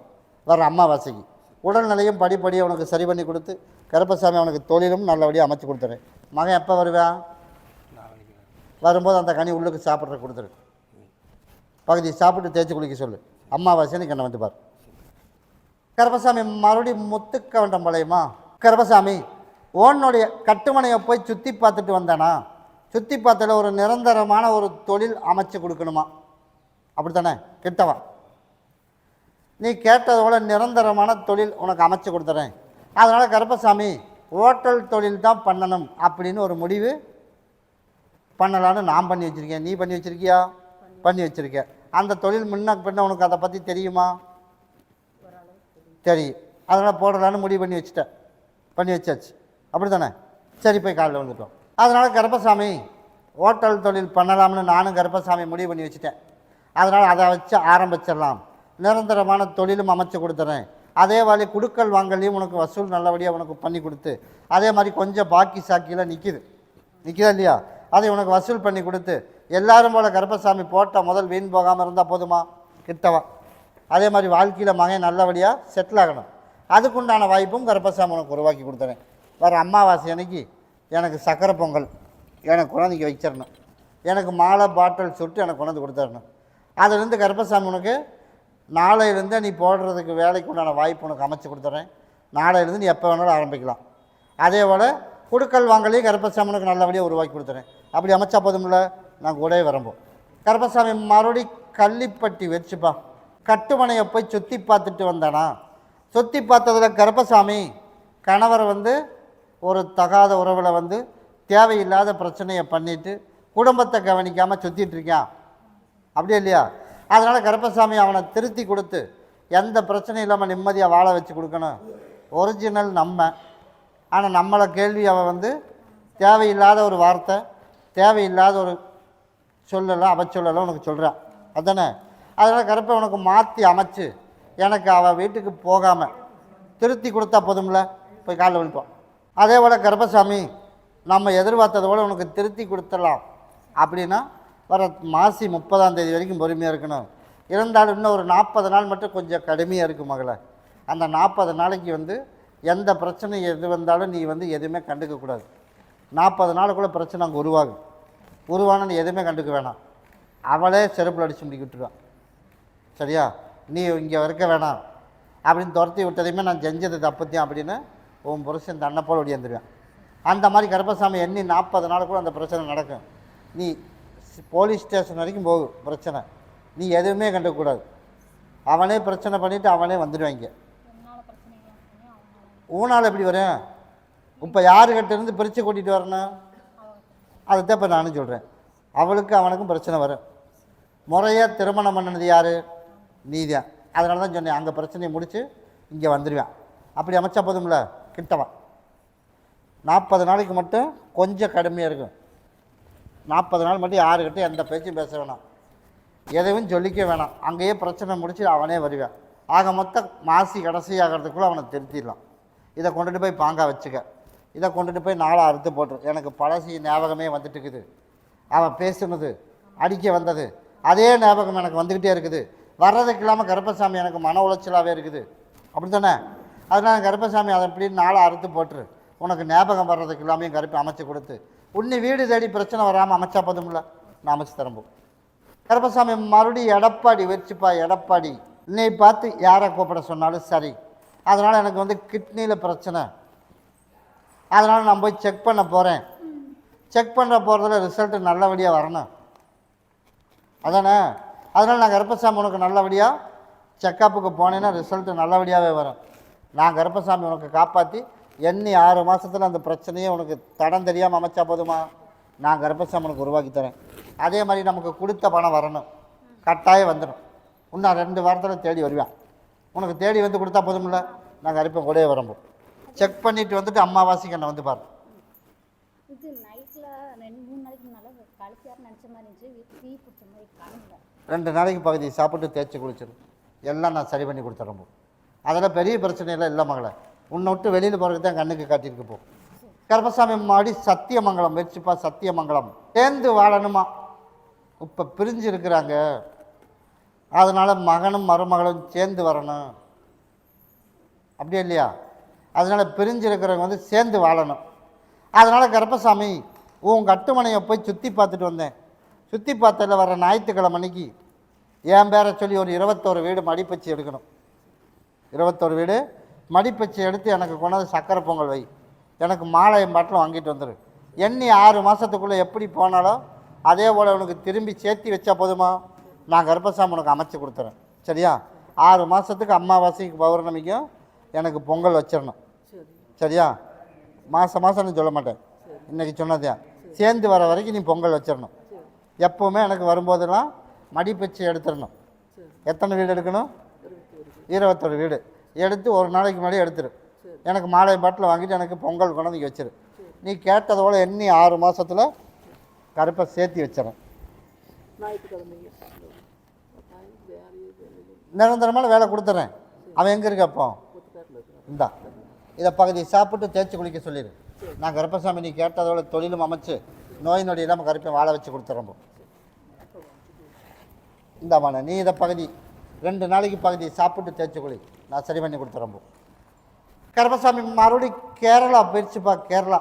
Speaker 1: வர அமாவாசைக்கு உடல்நிலையும் படிப்படியாக உனக்கு சரி பண்ணி கொடுத்து கருப்பசாமி அவனுக்கு தொழிலும் நல்லபடியாக அமைச்சு கொடுத்துறேன். மகன் எப்போ வருவேன்? வரும்போது அந்த கனி உள்ளுக்கு சாப்பிட்ற கொடுத்துரு. பகுதி சாப்பிட்டு தேய்ச்சி குளிக்க சொல்லு. அமாவாசைன்னு என்னை வந்து பார். கருப்பசாமி மறுபடியும் முத்துக்கவண்டம் பாளையமா. கருப்பசாமி ஓனுடைய கட்டுமனையை போய் சுற்றி பார்த்துட்டு வந்தானா? சுற்றி பார்த்ததில் ஒரு நிரந்தரமான ஒரு தொழில் அமைச்சு கொடுக்கணுமா? அப்படி தானே கிட்டவா? நீ கேட்டதோட நிரந்தரமான தொழில் உனக்கு அமைச்சு கொடுத்துறேன். அதனால் கருப்பசாமி ஹோட்டல் தொழில் தான் பண்ணணும் அப்படின்னு ஒரு முடிவு பண்ணலான்னு நான் பண்ணி வச்சுருக்கேன். நீ பண்ணி வச்சுருக்கியா? பண்ணி வச்சுருக்கேன். அந்த தொழில் முன்ன பின்ன உனக்கு அதை பற்றி தெரியுமா? தெரியும். அதனால் போடலான்னு முடிவு பண்ணி வச்சுட்டேன். பண்ணி வச்சாச்சு, அப்படி தானே? சரி, போய் காலையில் வந்துட்டோம். அதனால் கருப்பசாமி ஹோட்டல் தொழில் பண்ணலாம்னு நானும் கருப்பசாமி முடிவு பண்ணி வச்சுட்டேன். அதனால் அதை வச்சு ஆரம்பிச்சிடலாம். நிரந்தரமான தொழிலும் அமைச்சு கொடுத்துறேன். அதே மாதிரி குடுக்கல் வாங்கலையும் உனக்கு வசூல் நல்லபடியாக உனக்கு பண்ணி கொடுத்து அதே மாதிரி கொஞ்சம் பாக்கி சாக்கியில் நிற்கிதா இல்லையா? அதை உனக்கு வசூல் பண்ணி கொடுத்து எல்லாரும் போல் கருப்பசாமி போட்ட முதல் வீண் போகாமல் இருந்தால் போதுமா? கிட்டவா. அதே மாதிரி வாழ்க்கையில் மகன் நல்லபடியாக செட்டில் ஆகணும். அதுக்குண்டான வாய்ப்பும் கருப்பசாமி உனக்கு உருவாக்கி கொடுத்துறேன். வர அமாவாசை அன்னைக்கு எனக்கு சக்கரை பொங்கல் எனக்கு குழந்தைக்கு வச்சிடணும். எனக்கு மாலை பாட்டில் சுட்டு எனக்கு கொண்டாந்து கொடுத்துடணும். அதுலேருந்து கருப்பசாமி உனக்கு நாளையிலேருந்து நீ போடுறதுக்கு வேலைக்கு உண்டான வாய்ப்பு உனக்கு அமைச்சு கொடுத்துட்றேன். நாளையிலேருந்து நீ எப்போ வேணாலும் ஆரம்பிக்கலாம். அதே போல் குடுக்கல் வாங்கலையும் கருப்பசாமி உனக்கு நல்லபடியாக உருவாக்கி கொடுத்துறேன். அப்படி அமைச்சா போதும்ல. நான் கூட வரம்போம். கருப்பசாமி மறுபடி கள்ளிப்பட்டி வச்சுப்பா. கட்டுமனையை போய் சுற்றி பார்த்துட்டு வந்தானா? சுற்றி பார்த்ததில் கருப்பசாமி கணவர் வந்து ஒரு தகாத உறவில் வந்து தேவையில்லாத பிரச்சனையை பண்ணிவிட்டு குடும்பத்தை கவனிக்காமல் சுற்றிட்டு இருக்கான். அப்படியே இல்லையா? அதனால் கருப்பசாமி அவனை திருத்தி கொடுத்து எந்த பிரச்சனையும் இல்லாமல் நிம்மதியாக வாழ வச்சு கொடுக்கணும். ஒரிஜினல் நம்ம. ஆனால் நம்மளை கேள்வி அவன் வந்து தேவையில்லாத ஒரு வார்த்தை தேவையில்லாத ஒரு சொல்லலாம் அவச்சொல்லலாம் உனக்கு சொல்கிறான். அதுதானே? அதனால் கருப்பை உனக்கு மாற்றி அமைச்சு எனக்கு அவள் வீட்டுக்கு போகாமல் திருத்தி கொடுத்தா போதும்ல. போய் காலில் விழுப்போம். அதே போல் கருப்பசாமி நம்ம எதிர்பார்த்ததை போல் உனக்கு திருத்தி கொடுத்துடலாம் அப்படின்னா வர மாசி 30ஆம் தேதி வரைக்கும் பொறுமையாக இருக்கணும். இருந்தாலும் இன்னும் ஒரு 40 நாள் மட்டும் கொஞ்சம் கடுமையாக இருக்கும் மகளை. அந்த 40 நாளைக்கு வந்து எந்த பிரச்சனை எது வந்தாலும் நீ வந்து எதுவுமே கண்டுக்கக்கூடாது. 40 நாளுக்குள்ளே பிரச்சனை அங்கே உருவான நீ எதுவுமே கண்டுக்க வேணாம். அவளே செருப்பில் அடித்து முடிக்க விட்டுருவான். சரியா? நீ இங்கே இருக்க வேணாம் அப்படின்னு துரத்தி விட்டதையுமே நான் செஞ்சது தப்புத்தியும் அப்படின்னு உன் புருஷன் தன்னை போல் ஒடியாந்துருவேன். அந்த மாதிரி கருப்பசாமி எண்ணி 40 நாளுக்குள்ள அந்த பிரச்சனை நடக்கும். நீ போலீஸ் ஸ்டேஷன் வரைக்கும் போகும் பிரச்சனை. நீ எதுவுமே கண்டுக்கூடாது. அவனே பிரச்சனை பண்ணிவிட்டு அவனே வந்துடுவாங்க. ஊனால் எப்படி வரும்? இப்போ யாருக்கிட்ட இருந்து பிரித்து கூட்டிகிட்டு வரணும்? அதுதான் இப்போ நானும் சொல்கிறேன். அவளுக்கு அவனுக்கும் பிரச்சனை வரும். முறையாக திருமணம் பண்ணினது யார்? நீதான். அதனால தான் சொன்னேன், அங்கே பிரச்சனையை முடித்து இங்கே வந்துடுவேன். அப்படி அமைச்சா போதும்ல, கிட்டவன் 40 நாளைக்கு மட்டும் கொஞ்சம் கடுமையாக இருக்கும். 40 நாள் மட்டும் யாருக்கிட்ட எந்த பேச்சும் பேச வேணாம், எதையும் சொல்லிக்க வேணாம். அங்கேயே பிரச்சனை முடிச்சு அவனே வருவேன். ஆக மொத்தம் மாசி கடைசி ஆகிறதுக்குள்ளே அவனை திருத்திடலாம். இதை கொண்டுட்டு போய் பாங்கா வச்சுக்க, இதை கொண்டுட்டு போய் நாளை அறுத்து போட்டுரு. எனக்கு பழசி ஞாபகமே வந்துட்டு இருக்குது. அவன் பேசுனது, அடிக்க வந்தது, அதே ஞாபகம் எனக்கு வந்துக்கிட்டே இருக்குது. வர்றதுக்கு இல்லாமல் கருப்பசாமி எனக்கு மன உளைச்சலாகவே இருக்குது. அப்படி தானே? அதனால் கருப்பசாமி அதை எப்படின்னு நாளை அறுத்து போட்டுரு. உனக்கு ஞாபகம் வர்றதுக்கு இல்லாமையும் கருப்பை அமைச்சு கொடுத்து உன்னை வீடு தேடி பிரச்சனை வராமல் அமைச்சா போதும்ல, நான் அமைச்சு தரம்போம். கருப்பசாமி மறுபடியும் எடப்பாடி வச்சுப்பா. எடப்பாடி இன்னை பார்த்து யாரை கூப்பிட சொன்னாலும் சரி. அதனால் எனக்கு வந்து கிட்னியில் பிரச்சனை, அதனால் நான் போய் செக் பண்ண போகிறேன். செக் பண்ண போகிறதுல ரிசல்ட்டு நல்லபடியாக வரணும் அதானே? அதனால் நான் கருப்பசாமி உனக்கு நல்லபடியாக செக்கப்புக்கு போனேன்னா ரிசல்ட்டு நல்லபடியாகவே வரும். நான் கருப்பசாமி உனக்கு காப்பாற்றி எண்ணி 6 மாதத்தில் அந்த பிரச்சனையே உனக்கு தடம் தெரியாமல் அமைச்சா போதுமா? நான் கருப்பசாமி உனக்கு உருவாக்கி தரேன். அதே மாதிரி நமக்கு கொடுத்த பணம் வரணும், கட்டாயம் வந்துடும். இன்னும் 2 வாரத்தில் தேடி வருவேன். உனக்கு தேடி வந்து கொடுத்தா போதுமில்ல, நான் கருப்பை கூடயே வரம்போ. செக் பண்ணிவிட்டு வந்துட்டு அம்மாவாசைக்கு என்னை வந்து பாரு.
Speaker 2: இது நைட்டில் 2-3 நாளைக்கு முன்னால் கழிச்சார் நினச்ச மாதிரி இருந்துச்சு, தீ பிடிச்ச மாதிரி காணல.
Speaker 1: 2 நாளைக்கு பகுதி சாப்பிட்டு தேய்ச்சி குளிச்சிடும், எல்லாம் நான் சரி பண்ணி கொடுத்துறம்போ. அதெல்லாம் பெரிய பிரச்சனையெல்லாம் இல்லை மகளை. உன்னை விட்டு வெளியில் போகிறதுக்கு தான் கண்ணுக்கு காட்டியிருக்கு போ. கருப்பசாமி மாடி சத்தியமங்கலம் வச்சுப்பா. சத்தியமங்கலம் சேர்ந்து வாழணுமா? இப்போ பிரிஞ்சு இருக்கிறாங்க, அதனால் மகனும் மருமகளும் சேர்ந்து வரணும், அப்படியே இல்லையா? அதனால் பிரிஞ்சு இருக்கிறவங்க வந்து சேர்ந்து வாழணும். அதனால் கருப்பசாமி உன் கட்டுமனையை போய் சுற்றி பார்த்துட்டு வந்தேன். சுற்றி பார்த்ததில் வர ஞாயிற்றுக்கிழமை அன்னைக்கு என் பேரை சொல்லி ஒரு 21 வீடு மடிப்பச்சி எடுக்கணும். 21 வீடு மடிப்பச்சி எடுத்து எனக்கு கொண்டாந்து சக்கரை பொங்கல் வை. எனக்கு மாலையும் பாட்டிலும் வாங்கிட்டு வந்துடு. எண்ணி 6 மாதத்துக்குள்ளே எப்படி போனாலும் அதே போல் உனக்கு திரும்பி சேர்த்தி வச்சா போதுமா? நான் கருப்பசாமி உனக்கு அமைச்சு கொடுத்துறேன். சரியா? 6 மாதத்துக்கு அமாவாசைக்கு பௌர்ணமிக்கும் எனக்கு பொங்கல் வச்சிடணும். சரியா? மாதம்னு சொல்ல மாட்டேன், இன்றைக்கி சொன்னதே. சேர்ந்து வர வரைக்கும் நீ பொங்கல் வச்சிடணும். எப்போவுமே எனக்கு வரும்போதெல்லாம் மடிப்பச்சி எடுத்துடணும். எத்தனை வீடு எடுக்கணும்? 21 வீடு எடுத்து ஒரு நாளைக்கு முன்னாடி எடுத்துரு. எனக்கு மாலை பாட்டில் வாங்கிட்டு எனக்கு பொங்கல் கொண்டாந்து வச்சிரு. நீ கேட்டதோட எண்ணி 6 மாதத்தில் கருப்பை சேர்த்தி வச்சிடறேன். நிரந்தரமான வேலை கொடுத்துட்றேன். அவன் எங்கே இருக்க அப்போ? இந்தா இதை பகுதி சாப்பிட்டு தேய்ச்சி குளிக்க சொல்லிடு. நான் கருப்பசாமி நீ கேட்டதோட தொழிலும் அமைச்சு நோய் நொடி இல்லாமல் கருப்பை வாழ வச்சு கொடுத்துறம்போ. இந்தாமான நீ இதை பகுதி 2 நாளைக்கு பகுதி சாப்பிட்டு தேய்ச்சி குளி, நான் சரி பண்ணி கொடுத்துறம்போ. கருப்பசாமி மறுபடியும் கேரளா போயிடுச்சுப்பா. கேரளா.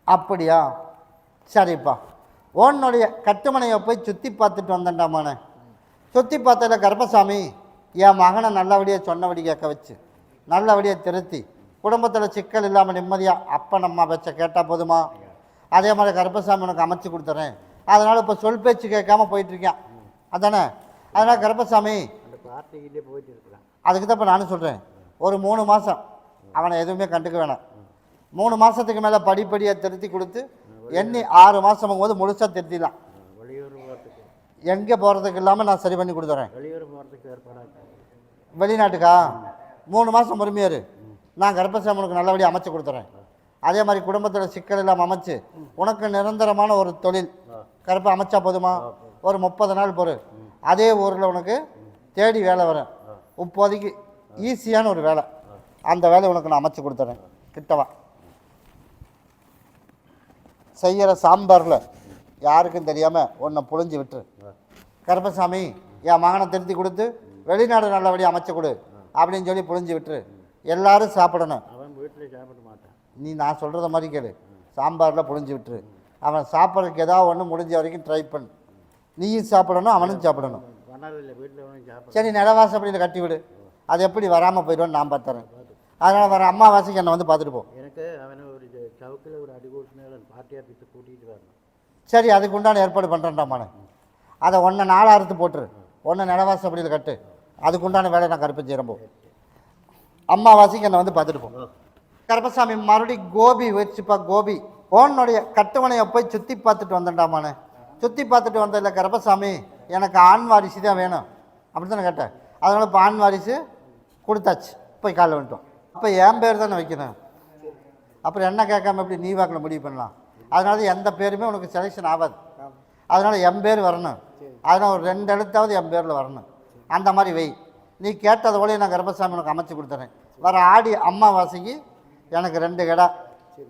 Speaker 1: அப்படியா? சரிப்பா. உன்னுடைய கட்டுமனையை போய் சுற்றி பார்த்துட்டு வந்தேன்டாமானே. சுற்றி பார்த்ததில் கருப்பசாமி என் மகனை நல்லபடியாக சொன்னபடி கேட்க வச்சு நல்லபடியாக திருத்தி குடும்பத்தில் சிக்கல் இல்லாமல் நிம்மதியாக அப்பா நம்ம வச்ச கேட்டால் போதுமா? அதே மாதிரி கருப்பசாமி உனக்கு அமைச்சு கொடுத்துறேன். அதனால் இப்போ சொல் பேச்சு கேட்காம போயிட்டுருக்கேன் அதானே? அதனால் கருப்பசாமி அதுக்கு தான் இப்போ நானும் சொல்கிறேன், ஒரு 3 மாதம் அவனை எதுவுமே கண்டுக்க வேணாம். 3 மாதத்துக்கு மேலே படிப்படியாக திருத்தி கொடுத்து எண்ணி 6 மாதம் போது முழுசாக திருத்திடலாம். எங்கே போகிறதுக்கு இல்லாமல் நான் சரி பண்ணி கொடுத்துறேன். வெளிநாட்டுக்கா? 3 மாதம் பொறுமையாரு, நான் கருப்பசாமி உனக்கு நல்லபடியாக அமைச்சு கொடுத்துறேன். அதே மாதிரி குடும்பத்தில் சிக்கல் இல்லாமல் அமைச்சு உனக்கு நிரந்தரமான ஒரு தொழில் கருப்பை அமைச்சா போதுமா? ஒரு 30 நாள் பொறு, அதே ஊரில் உனக்கு தேடி வேலை வரும். இப்போதைக்கு ஈஸியான ஒரு வேலை, அந்த வேலையை உனக்கு நான் அமைச்சு கொடுத்துறேன். கிட்டவா செய்கிற சாம்பாரில் யாருக்கும் தெரியாமல் உன்னை புழிஞ்சு விட்டுரு. கருப்பசாமி என் மகனை திருத்தி கொடுத்து வெளிநாடு நல்லபடியாக அமைச்சு கொடு அப்படின்னு சொல்லி புழிஞ்சு விட்டுரு. எல்லாரும் சாப்பிடணும்.
Speaker 3: அவன் வீட்டில் சாப்பிட மாட்டான்.
Speaker 1: நீ நான் சொல்கிறத மாதிரி கேளு. சாம்பாரில் புழிஞ்சு விட்டுரு. அவன் சாப்பிட்றதுக்கு ஏதாவது ஒன்று முடிஞ்ச வரைக்கும் ட்ரை பண்ணு. நீயும் சாப்பிடணும், அவனும் சாப்பிடணும். சரி, நிலவாசப்படியில் கட்டி விடு. அது எப்படி வராமல் போயிடுவோன்னு நான் பார்த்துறேன். அதனால் வர அம்மாவாசைக்கு என்னை வந்து பார்த்துட்டு போ.
Speaker 3: எனக்கு அவனை ஒரு சவுக்கில் ஒரு அடிகூட்டினால பார்ட்டியாக பிடித்து கூட்டிகிட்டு வரணும்.
Speaker 1: சரி, அதுக்கு உண்டான ஏற்பாடு பண்ணுறேன்டாமானே. அதை ஒன்றை 4 அறுத்து போட்டுரு, ஒன்று நிலவாசப்படியில் கட்டு. அதுக்கு உண்டான வேலை நான் கருப்பை செய்கிறப்போ. அம்மாவாசைக்கு என்னை வந்து பார்த்துட்டு போ. கருப்பசாமி மறுபடியும் கோபி வச்சுப்பா. கோபி உன்னுடைய கட்டுமனையை போய் சுற்றி பார்த்துட்டு வந்தேன்டாமானே. சுற்றி பார்த்துட்டு வந்ததில்ல கருப்பசாமி, எனக்கு ஆண் வாரிசு தான் வேணும் அப்படி தானே கேட்டேன். அதனால் இப்போ ஆண் வாரிசு கொடுத்தாச்சு, போய் காலைல வந்துட்டோம். அப்போ என் பேர் தானே வைக்கணும். அப்புறம் என்ன கேட்காம எப்படி நீ வாக்கில் முடிவு பண்ணலாம்? அதனால எந்த பேருமே உனக்கு செலெக்ஷன் ஆகாது. அதனால் என் பேர் வரணும். அதனால் ஒரு 2 எழுத்தாவது என் பேரில் வரணும். அந்த மாதிரி வை. நீ கேட்டது போல நான் கருப்பசாமி உனக்கு அமைச்சு கொடுத்துறேன். வர ஆடி அம்மாவாசைக்கு எனக்கு 2 கடை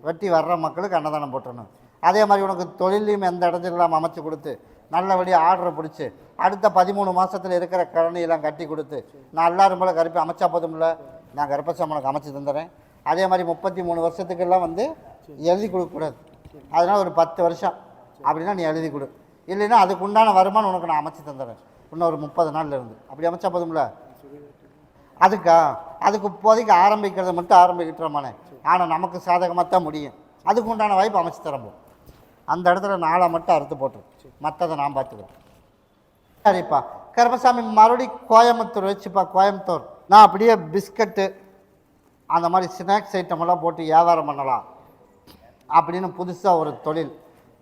Speaker 1: வெட்டி வர்ற மக்களுக்கு அன்னதானம் போட்டுறணும். அதே மாதிரி உனக்கு தொழிலையும் எந்த இடத்துல இல்லாமல் அமைச்சு கொடுத்து நல்லபடியாக ஆர்டரை பிடிச்சி அடுத்த 13 மாதத்தில் இருக்கிற கழனியெல்லாம் கட்டி கொடுத்து நான் எல்லாரும் போல் கருப்பி அமைச்சா போதும்ல, நான் கருப்பசாமி உனக்கு அமைச்சு தந்துடுறேன். அதே மாதிரி 33 வருஷத்துக்கெல்லாம் வந்து எழுதி கொடுக்கக்கூடாது. அதனால் ஒரு 10 வருஷம் அப்படின்னா நீ எழுதி கொடு. இல்லைன்னா அதுக்கு உண்டான வருமானம் உனக்கு நான் அமைச்சு தந்துடுறேன் இன்னும் ஒரு 30 நாளில் இருந்து. அப்படி அமைச்சா போதும்ல. அதுக்கு இப்போதைக்கு ஆரம்பிக்கிறத மட்டும் ஆரம்பிக்கிட்டோமானே. ஆனால் நமக்கு சாதகமாக தான் முடியும். அதுக்கு உண்டான வாய்ப்பு அமைச்சு தரப்போம். அந்த இடத்துல நாளை மட்டும் அறுத்து போட்டுரு, மற்றதை நான் பார்த்துக்கிறேன். சரிப்பா. கருப்பசாமி மறுபடியும் கோயம்புத்தூர் வச்சுப்பா. கோயம்புத்தூர் நான் அப்படியே பிஸ்கட்டு அந்த மாதிரி ஸ்நாக்ஸ் ஐட்டமெல்லாம் போட்டு வியாபாரம் பண்ணலாம் அப்படின்னு புதுசாக ஒரு தொழில்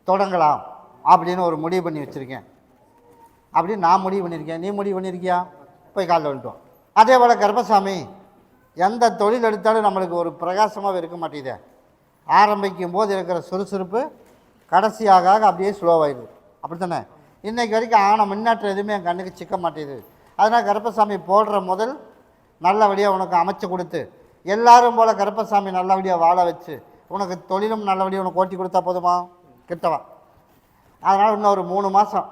Speaker 1: தொடங்கலாம் அப்படின்னு ஒரு முடிவு பண்ணி வச்சுருக்கேன். அப்படின்னு நான் முடிவு பண்ணியிருக்கேன். நீ முடிவு பண்ணியிருக்கியா? போய் காலைல வந்துட்டோம். அதே போல் கருப்பசாமி எந்த தொழில் எடுத்தாலும் நம்மளுக்கு ஒரு பிரகாசமாக இருக்க மாட்டேங்குது. ஆரம்பிக்கும் போது இருக்கிற சுறுசுறுப்பு கடைசியாக அப்படியே ஸ்லோவாகிடுது. அப்படி தானே? இன்றைக்கு வரைக்கும் ஆன முன்னேற்றம் எதுவுமே என் கண்ணுக்கு சிக்க மாட்டேங்குது. அதனால் கருப்பசாமி போடுற முதல் நல்லபடியாக உனக்கு அமைச்சு கொடுத்து எல்லாரும் போல் கருப்பசாமி நல்லபடியாக வாழ வச்சு உனக்கு தொழிலும் நல்லபடியாக உனக்கு ஓட்டி கொடுத்தா போதுமா? கிட்டவா. அதனால் இன்னும் ஒரு 3 மாதம்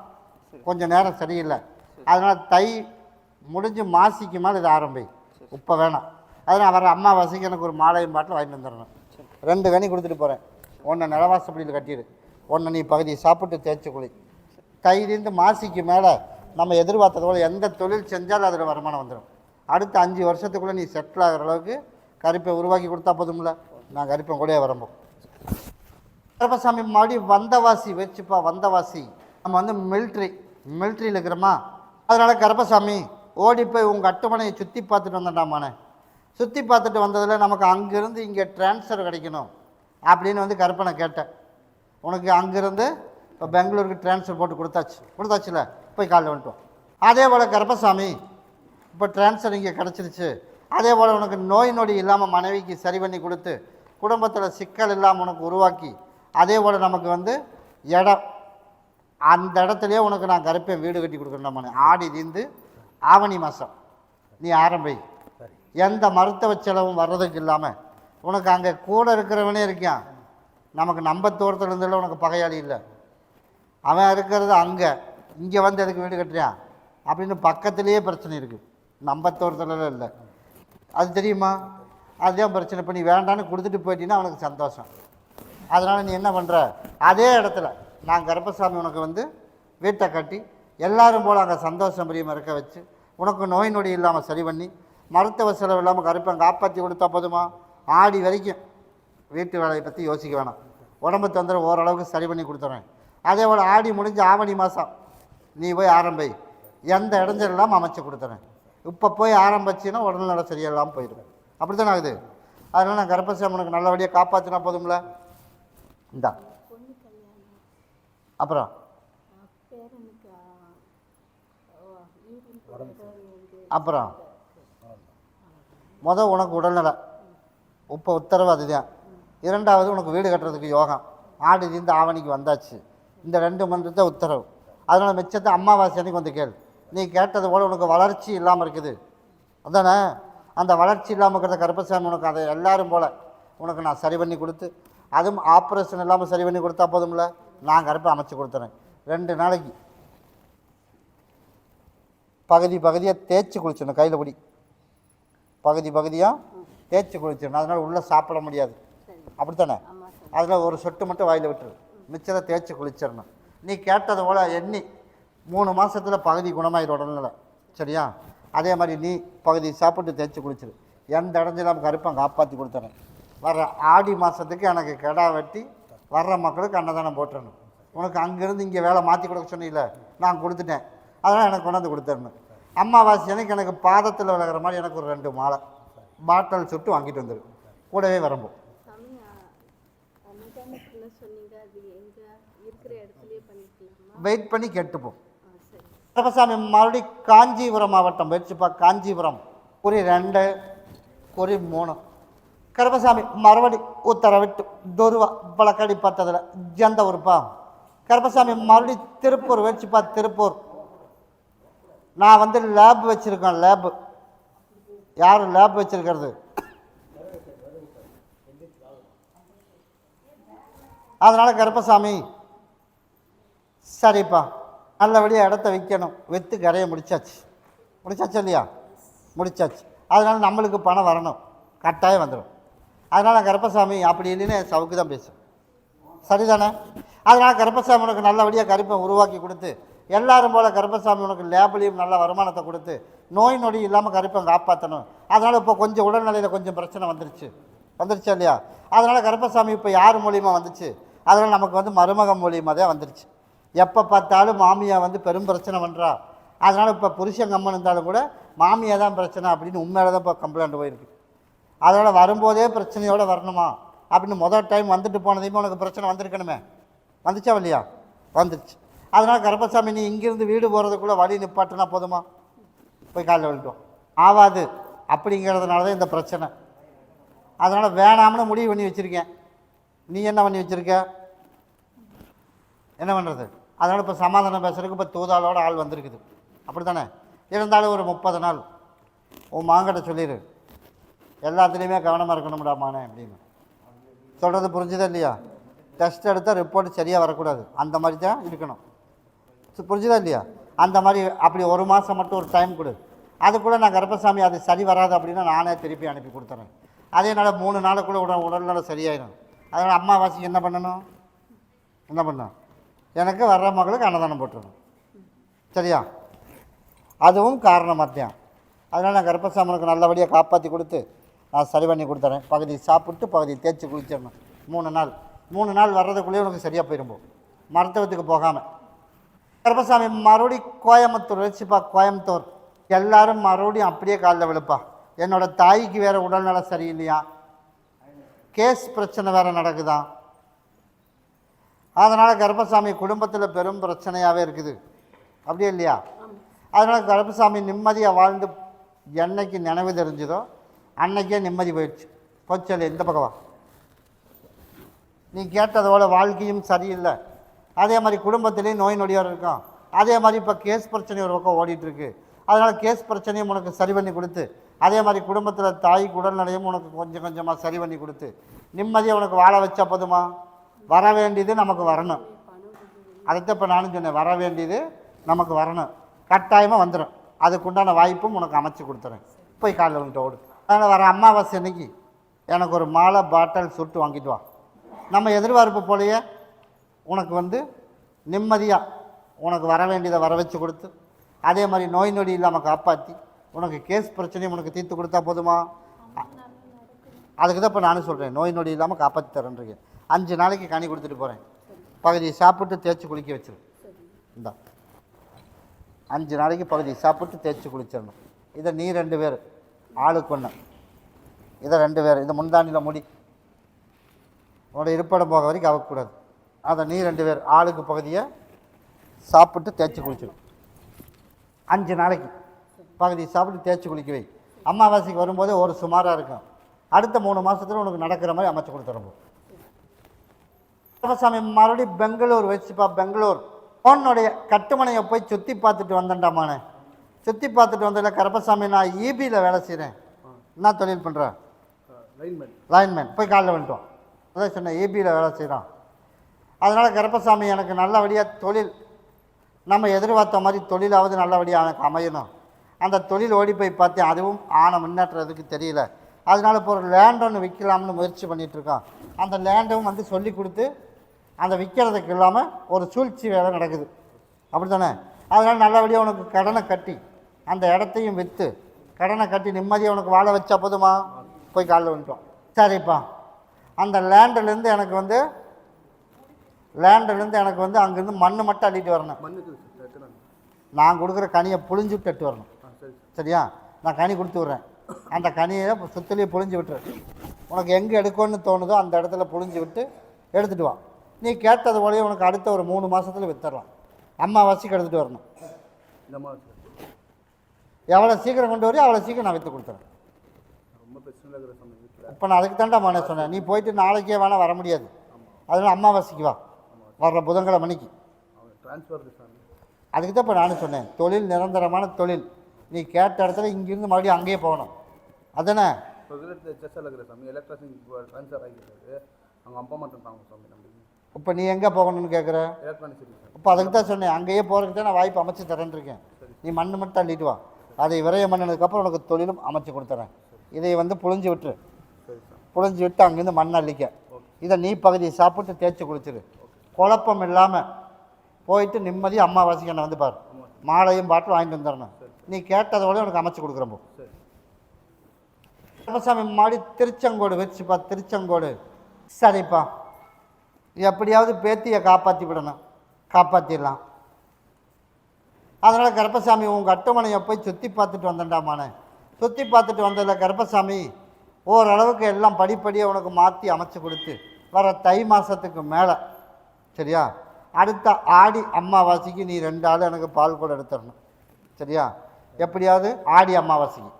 Speaker 1: கொஞ்சம் நேரம் சரியில்லை. அதனால் தை முடிஞ்சு மாசிக்கு மேலே இது ஆரம்பி. இப்போ வேணாம். அதனால் வர அம்மாவாசைக்கு எனக்கு ஒரு மாலையும் பாட்டில் வாங்கிட்டு வந்துடணும். 2 கனி கொடுத்துட்டு போகிறேன். ஒன்று நிலவாசப்படியில் கட்டிடு, ஒன்று நீ பகுதியை சாப்பிட்டு தேய்ச்சி குளி. தைலேருந்து மாசிக்கு மேலே நம்ம எதிர்பார்த்தது போல் எந்த தொழில் செஞ்சாலும் அதில் வருமானம் வந்துடும். அடுத்த 5 வருஷத்துக்குள்ளே நீ செட்டில் ஆகிற அளவுக்கு கருப்பை உருவாக்கி கொடுத்தா போதும்ல. நான் கருப்பை கூட வரம்போ. கருப்பசாமி மறுபடியும் வந்தவாசி வச்சுப்பா. வந்தவாசி நம்ம வந்து மிலிட்ரியில் இருக்கிறோமா. அதனால் கருப்பசாமி ஓடி போய் உங்கள் அட்டுமனையை சுற்றி பார்த்துட்டு வந்தேன்டாமானே. சுற்றி பார்த்துட்டு வந்ததில் நமக்கு அங்கேருந்து இங்கே ட்ரான்ஸ்ஃபர் கிடைக்கணும் அப்படின்னு வந்து கருப்பனை கேட்டேன். உனக்கு அங்கேருந்து இப்போ பெங்களூருக்கு ட்ரான்ஸ்ஃபர் போட்டு கொடுத்தாச்சுல, போய் காலைல வந்துட்டோம். அதே போல் கருப்பசாமி இப்போ ட்ரான்ஸ்ஃபர் இங்கே கிடச்சிருச்சு. அதே போல் உனக்கு நோய் நொடி இல்லாமல் மனைவிக்கு சரி பண்ணி கொடுத்து குடும்பத்தில் சிக்கல் இல்லாமல் உனக்கு உருவாக்கி அதே போல் நமக்கு வந்து இடம் அந்த இடத்துலையே உனக்கு நான் கருப்பேன் வீடு கட்டி கொடுக்குறேன். ஆடி தீர்ந்து ஆவணி மாதம் நீ ஆரம்பி. எந்த மருத்துவ செலவும் வர்றதுக்கு இல்லாமல் உனக்கு அங்கே கூட இருக்கிறவனே இருக்கான். நமக்கு நம்பத்தோரத்தில் இருந்தாலும் உனக்கு பகையாளி இல்லை. அவன் இருக்கிறது அங்கே, இங்கே வந்து அதுக்கு வீடு கட்டுறான் அப்படின்னு பக்கத்துலேயே பிரச்சனை இருக்குது. நம்பத்தோரத்துலலாம் இல்லை. அது தெரியுமா? அதுதான் பிரச்சனை. பண்ணி வேண்டான்னு கொடுத்துட்டு போயிட்டீங்கன்னா அவனுக்கு சந்தோஷம். அதனால் நீ என்ன பண்ணுற, அதே இடத்துல நான் கருப்பசாமி உனக்கு வந்து வீட்டை கட்டி எல்லாரும் போல் அங்கே சந்தோஷம் பிரியமாக இருக்க வச்சு உனக்கு நோய் நொடி இல்லாமல் சரி பண்ணி மருத்துவ செலவு இல்லாமல் கருப்பை காப்பாற்றி கொடுத்தா போதுமா? ஆடி வரைக்கும் வீட்டு வேலையை பற்றி யோசிக்க வேணாம். உடம்பு தொந்தரவு ஓரளவுக்கு சரி பண்ணி கொடுத்துறேன். அதே போல் ஆடி முடிஞ்சு ஆவணி மாதம் நீ போய் ஆரம்பி. எந்த இடைஞ்சல் இல்லாமல் அமைச்சு கொடுத்துறேன். இப்போ போய் ஆரம்பிச்சின்னா உடல்நல சரியில்லாமல் போயிடுவேன். அப்படி தானே ஆகுது. அதனால் நான் கருப்பசாமி உனக்கு நல்லபடியாக காப்பாற்றினா போதும்ல. இந்தா அப்புறம் அப்புறம் உனக்கு உடல்நல இப்போ உத்தரவு அதுதான். 2வது உனக்கு வீடு கட்டுறதுக்கு யோகம். ஆடி தீர்ந்து ஆவணிக்கு வந்தாச்சு. இந்த 2 மந்த்து தான் உத்தரவு. அதனால் மிச்சத்தை அம்மாவாசை அன்னைக்கு வந்து கேள். நீ கேட்டது போல் உனக்கு வளர்ச்சி இல்லாமல் இருக்குது அதானே. அந்த வளர்ச்சி இல்லாமல் இருக்கிற கருப்பசாமி உனக்கு அதை எல்லாரும் போல் உனக்கு நான் சரி பண்ணி கொடுத்து அதுவும் ஆப்ரேஷன் இல்லாமல் சரி பண்ணி கொடுத்தா போதும்ல. நான் கருப்பை அமைச்சு கொடுத்துறேன். 2 நாளைக்கு பகுதியாக தேய்ச்சி குளிச்சிடணும். கையில் பிடி பகுதியாக தேய்ச்சி குளிச்சிடணும். அதனால் உள்ளே சாப்பிட முடியாது. அப்படித்தானே? அதில் ஒரு சொட்டு மட்டும் வாயில் விட்டுரு, மிச்சத்தை தேய்ச்சி குளிச்சிடணும். நீ கேட்டது போல் எண்ணி 3 மாதத்தில் பகுதி குணமாயிடும் உடல்நிலை. சரியா? அதே மாதிரி நீ பகுதி சாப்பிட்டு தேய்ச்சி குளிச்சிரு. எந்த இடைஞ்சலாம் கருப்பை காப்பாற்றி கொடுத்துறேன். வர்ற ஆடி மாதத்துக்கு எனக்கு கிடா வெட்டி வர்ற மக்களுக்கு அன்னதானம் போட்டுறணும். உனக்கு அங்கேருந்து இங்கே வேலை மாற்றி கொடுக்க சொன்னீங்கள, நான் கொடுத்துட்டேன். அதனால் எனக்கு கொண்டாந்து கொடுத்துடணும். அம்மாவாசை அன்னைக்கு எனக்கு பாதத்தில் விலகிற மாதிரி எனக்கு ஒரு 2 மாலை பாட்டில் சுட்டு வாங்கிட்டு வந்துடும். கூடவே வரம்போ.
Speaker 4: சாமி அன்னதானத்தில் சொன்னீங்க, அது எங்க இருக்கிற இடத்துலயே பண்ணிக்கலாமா?
Speaker 1: வெயிட் பண்ணி கேட்டுப்போம்.
Speaker 4: சரி.
Speaker 1: கருப்பசாமி மறுபடியும் காஞ்சிபுரம் மாவட்டம் போயிடுச்சுப்பா. காஞ்சிபுரம் குறி 2 குறி 3. கருப்பசாமி மறுபடி உத்தரவிட்டு துருவா பழக்கடி பார்த்ததில் எந்த ஊருப்பா? கருப்பசாமி மறுபடி திருப்பூர் வச்சுப்பா. திருப்பூர் நான் வந்து லேப் வச்சுருக்கேன். லேபு யார் லேப் வச்சுருக்கிறது? அதனால் கருப்பசாமி சரிப்பா, நல்லபடியாக இடத்த விற்கணும். விற்று கரையை முடிச்சாச்சு இல்லையா? முடிச்சாச்சு. அதனால் நம்மளுக்கு பணம் வரணும், கட்டாயம் வந்துடும். அதனால் கருப்பசாமி அப்படி இல்லைன்னு சவுக்கு தான் பேசும். சரிதானே? அதனால் கருப்பசாமி உனக்கு நல்லபடியாக கருப்பை உருவாக்கி கொடுத்து, எல்லாரும் போல் கருப்பசாமி உனக்கு லேபிலையும் நல்ல வருமானத்தை கொடுத்து, நோய் நொடி இல்லாமல் கருப்பை காப்பாற்றணும். அதனால் இப்போ கொஞ்சம் உடல்நிலையில் கொஞ்சம் பிரச்சனை வந்துருச்சா இல்லையா? அதனால் கருப்பசாமி இப்போ யார் மூலியமாக வந்துச்சு? அதனால் நமக்கு வந்து மருமகம் மூலியமாக தான் வந்துருச்சு. எப்போ பார்த்தாலும் மாமியா வந்து பெரும் பிரச்சனை பண்ணுறா. அதனால் இப்போ புருஷன் கம்மன் இருந்தாலும் கூட மாமியா தான் பிரச்சனை அப்படின்னு உண்மையில தான் இப்போ கம்ப்ளைண்ட் போயிருக்கு. அதனால் வரும்போதே பிரச்சனையோடு வரணுமா அப்படின்னு முதல் டைம் வந்துட்டு போனதையுமே உனக்கு பிரச்சனை வந்திருக்கணுமே. வந்துச்சா இல்லையா? வந்துருச்சு. அதனால் கருப்பசாமி நீ இங்கேருந்து வீடு போகிறதுக்குள்ளே வழி நிப்பாட்டினா போதுமா? போய் காலையில் விழுட்டோம் ஆவாது அப்படிங்கிறதுனால தான் இந்த பிரச்சனை. அதனால் வேணாம்னு முடிவு பண்ணி வச்சுருக்கேன். நீ என்ன பண்ணி வச்சுருக்க? என்ன பண்ணுறது? அதனால் இப்போ சமாதானம் பேசுறதுக்கு இப்போ தூதாளோட ஆள் வந்திருக்குது. அப்படி தானே? இருந்தாலும் ஒரு 30 நாள் உன் மாங்கிட்ட சொல்லிடு, எல்லாத்துலேயுமே கவனமாக இருக்கணும்டாமானே அப்படின்னு சொல்கிறது. புரிஞ்சுதா இல்லையா? டெஸ்ட் எடுத்தால் ரிப்போர்ட் சரியாக வரக்கூடாது, அந்த மாதிரி தான் இருக்கணும். புரிஞ்சுதா இல்லையா? அந்த மாதிரி அப்படி 1 மாதம் மட்டும் ஒரு டைம் கொடு. அதுக்குள்ளே நான் கருப்பசாமி அது சரி வராது அப்படின்னா நானே திருப்பி அனுப்பி கொடுத்துறேன். அதே நாள் 3 நாளுக்குள்ளே உடல்நல சரியாயிடும். அதனால் அம்மாவாசைக்கு என்ன பண்ணணும்? எனக்கு வர்ற மகளுக்கு அன்னதானம் போட்டுருணும். சரியா? அதுவும் காரணமாக தான். அதனால் நான் கருப்பசாமனுக்கு நல்லபடியாக காப்பாற்றி கொடுத்து நான் சரி பண்ணி கொடுத்துறேன். பகுதி சாப்பிட்டு பகுதி தேய்ச்சி குளிச்சிடணும். 3 நாள் வர்றதுக்குள்ளேயே உனக்கு சரியாக போயிடும்போம், மருத்துவத்துக்கு போகாமல். கருப்பசாமி மறுபடி கோயம்புத்தூர் வச்சுப்பா. கோயம்புத்தூர் எல்லோரும் மறுபடியும் அப்படியே காலில் விழுப்பா. என்னோடய தாய்க்கு வேறு உடல்நலம் சரியில்லையா, கேஸ் பிரச்சனை வேறு நடக்குதான். அதனால் கருப்பசாமி குடும்பத்தில் பெரும் பிரச்சனையாகவே இருக்குது. அப்படியே இல்லையா? அதனால் கருப்பசாமி நிம்மதியாக வாழ்ந்து என்னைக்கு நினைவு தெரிஞ்சுதோ அன்னைக்கே நிம்மதி போயிடுச்சு. போச்சல் இந்த பக்கவா நீ கேட்டதோட வாழ்க்கையும் சரியில்லை. அதே மாதிரி குடும்பத்திலேயும் நோய் நொடியோடு இருக்கான். அதே மாதிரி இப்போ கேஸ் பிரச்சனை ஒரு பக்கம் ஓடிட்டுருக்கு. அதனால் கேஸ் பிரச்சனையும் உனக்கு சரி பண்ணி கொடுத்து, அதே மாதிரி குடும்பத்தில் தாய்க்கு உடல்நிலையும் உனக்கு கொஞ்சம் கொஞ்சமாக சரி பண்ணி கொடுத்து நிம்மதியாக உனக்கு வாழ வச்சா போதுமா? வர வேண்டியது நமக்கு வரணும். அதைத்தான் இப்போ நானும் சொன்னேன், வர வேண்டியது நமக்கு வரணும், கட்டாயமாக வந்துடும். அதுக்குண்டான வாய்ப்பும் உனக்கு அமைச்சு கொடுத்துறேன். போய் காலையில் வந்துட்டு ஓடு. அதனால் வர அமாவாசை அன்னைக்கு எனக்கு ஒரு மாலை பாட்டில் சுட்டு வாங்கிட்டு வா. நம்ம எதிர்பார்ப்பு போலையே உனக்கு வந்து நிம்மதியாக உனக்கு வர வேண்டியதை வர வச்சு கொடுத்து, அதே மாதிரி நோய் நொடி இல்லாமல் காப்பாற்றி உனக்கு கேஸ் பிரச்சனையும் உனக்கு தீர்த்து கொடுத்தா போதுமா? அதுக்கு தான் இப்போ நானும் சொல்கிறேன், நோய் நொடி இல்லாமல் காப்பாற்றி தரேன்றீங்க. 5 நாளைக்கு கனி கொடுத்துட்டு போகிறேன். பகுதியை சாப்பிட்டு தேய்ச்சி குளிக்க வச்சிரு. இந்தா 5 நாளைக்கு பகுதி சாப்பிட்டு தேய்ச்சி குளிச்சிடணும். இதை நீ 2 பேர் ஆளுக்கு ஒன்று, இதை 2 பேர் இதை முந்தாண்டியில் முடி, உன்னோட இருப்படம் போக வரைக்கும் அவைக்கூடாது. அதை நீ 2 பேர் ஆளுக்கு பகுதியை சாப்பிட்டு தேய்ச்சி குளிச்சிடும். 5 நாளைக்கு பகுதி சாப்பிட்டு தேய்ச்சி குளிக்க வை. அமாவாசைக்கு வரும்போதே ஒரு சுமாராக இருக்கும். அடுத்த 3 மாதத்தில் உனக்கு நடக்கிற மாதிரி அமைச்சு கொடுத்துருவோம். கருப்பசாமி மறுபடியும் பெங்களூர் வச்சுப்பா. பெங்களூர் உன்னுடைய கட்டுமனையை போய் சுற்றி பார்த்துட்டு வந்தேன்டாமானே. சுற்றி பார்த்துட்டு வந்ததில் கருப்பசாமி நான் ஈபியில் வேலை செய்கிறேன். என்ன தொழில் பண்ணுறேன்? லைன்மேன். போய் காலையில் வந்துட்டோம். அதான் சொன்னேன், ஈபியில் வேலை செய்கிறான். அதனால் கருப்பசாமி எனக்கு நல்லபடியாக தொழில், நம்ம எதிர்பார்த்த மாதிரி தொழிலாவது நல்லபடியாக எனக்கு அமையணும். அந்த தொழில் ஓடி போய் பார்த்தேன், அதுவும் ஆனை முன்னேற்றதுக்கு தெரியல. அதனால் இப்போ ஒரு லேண்ட் ஒன்று விற்கலாம்னு முயற்சி பண்ணிகிட்ருக்கான். அந்த லேண்டும் வந்து சொல்லி கொடுத்து அந்த விற்கிறதுக்கு இல்லாமல் ஒரு சூழ்ச்சி வேலை நடக்குது. அப்படி தானே? அதனால் நல்லபடியாக உனக்கு கடனை கட்டி அந்த இடத்தையும் விற்று கடனை கட்டி நிம்மதியாக உனக்கு வாழ வச்சா போதுமா? போய் காலையில் வந்துட்டோம். சரிப்பா, அந்த லேண்டிலேருந்து எனக்கு வந்து அங்கேருந்து மண் மட்டும் அள்ளிட்டு வரணும். நான் கொடுக்குற கனியை புழிஞ்சு தட்டு வரணும். சரியா? நான் கனி கொடுத்து விட்றேன். அந்த கனியை சுற்றிலையும் புழிஞ்சு விட்டுரு. உனக்கு எங்கே எடுக்கணும்னு தோணுதோ அந்த இடத்துல புழிஞ்சு விட்டு எடுத்துகிட்டு வா. நீ கேட்டது போலயே உனக்கு அடுத்த ஒரு 3 மாதத்தில் விற்றுடலாம். அம்மாவாசைக்கு எடுத்துகிட்டு வரணும்.
Speaker 3: இந்த மாதிரி
Speaker 1: எவ்வளோ சீக்கிரம் கொண்டு வரையோ அவ்வளோ சீக்கிரம் நான் விற்று கொடுத்துறேன்.
Speaker 3: ரொம்ப பிரச்சனை இருக்கிற சமயம் வீட்டில்.
Speaker 1: இப்போ நான் அதுக்கு தாண்டா மன சொன்னேன். நீ போயிட்டு நாளைக்கே வேணால் வர முடியாது. அதனால் அம்மாவாசைக்கு வா, வர்ற புதன்கிழமை மணிக்கு.
Speaker 3: ட்ரான்ஸ்ஃபர் சாமி.
Speaker 1: அதுக்கு தான் இப்போ நானும் சொன்னேன், தொழில் நிரந்தரமான தொழில். நீ கேட்ட இடத்துல இங்கேருந்து மறுபடியும் அங்கேயே போகணும். அதானே
Speaker 3: இப்போ செஸ்ஸில் இருக்கிற சாமி எலக்ட்ரிஷன் ட்ரான்ஸ்ஃபர் ஆகிக்கிறது. அவங்க அப்பா மட்டும் தாங்க சாமி நம்மளுக்கு.
Speaker 1: இப்போ நீ எங்கே போகணும்னு கேட்குற?
Speaker 3: Electronic service.
Speaker 1: இப்போ அதுக்கு தான் சொன்னேன், அங்கேயே போகிறதுக்கு தான் நான் வாய்ப்பு அமைச்சு தரேன்னு இருக்கேன். நீ மண் மட்டும் தள்ளிட்டு வா. அதை விரையம் பண்ணினதுக்கப்புறம் உனக்கு தொழிலும் அமைச்சு கொடுத்துறேன். இதை வந்து புழிஞ்சு விட்டுரு.
Speaker 3: சரி சார்.
Speaker 1: புழிஞ்சு விட்டு அங்கேருந்து மண் அள்ளிக்க. இதை நீ பகுதியை சாப்பிட்டு தேய்ச்சி குளிச்சிரு. குழப்பம் இல்லாமல் போயிட்டு நிம்மதியாக அம்மாவாசைக்கு என்னை வந்து பாரு. மாலையும் பாட்டிலும் வாங்கிட்டு வந்துடணும். நீ கேட்டதோட உனக்கு அமைச்சு கொடுக்குறப்போ. கருப்பசாமி மாடி திருச்செங்கோடு வச்சுப்பா. திருச்செங்கோடு சரிப்பா. எப்படியாவது பேத்தியை காப்பாற்றி விடணும். காப்பாற்றிடலாம். அதனால் கருப்பசாமி உங்கள் அட்டமனையை போய் சுற்றி பார்த்துட்டு வந்தேன்டாமானே. சுற்றி பார்த்துட்டு வந்ததில் கருப்பசாமி ஓரளவுக்கு எல்லாம் படிப்படியாக உனக்கு மாற்றி அமைச்சு கொடுத்து வர தை மாதத்துக்கு மேலே சரியா, அடுத்த ஆடி அம்மாவாசைக்கு நீ 2 ஆள் எனக்கு பால் கூட எடுத்துடணும். சரியா, எப்படியாவது ஆடி அம்மாவாசைக்கு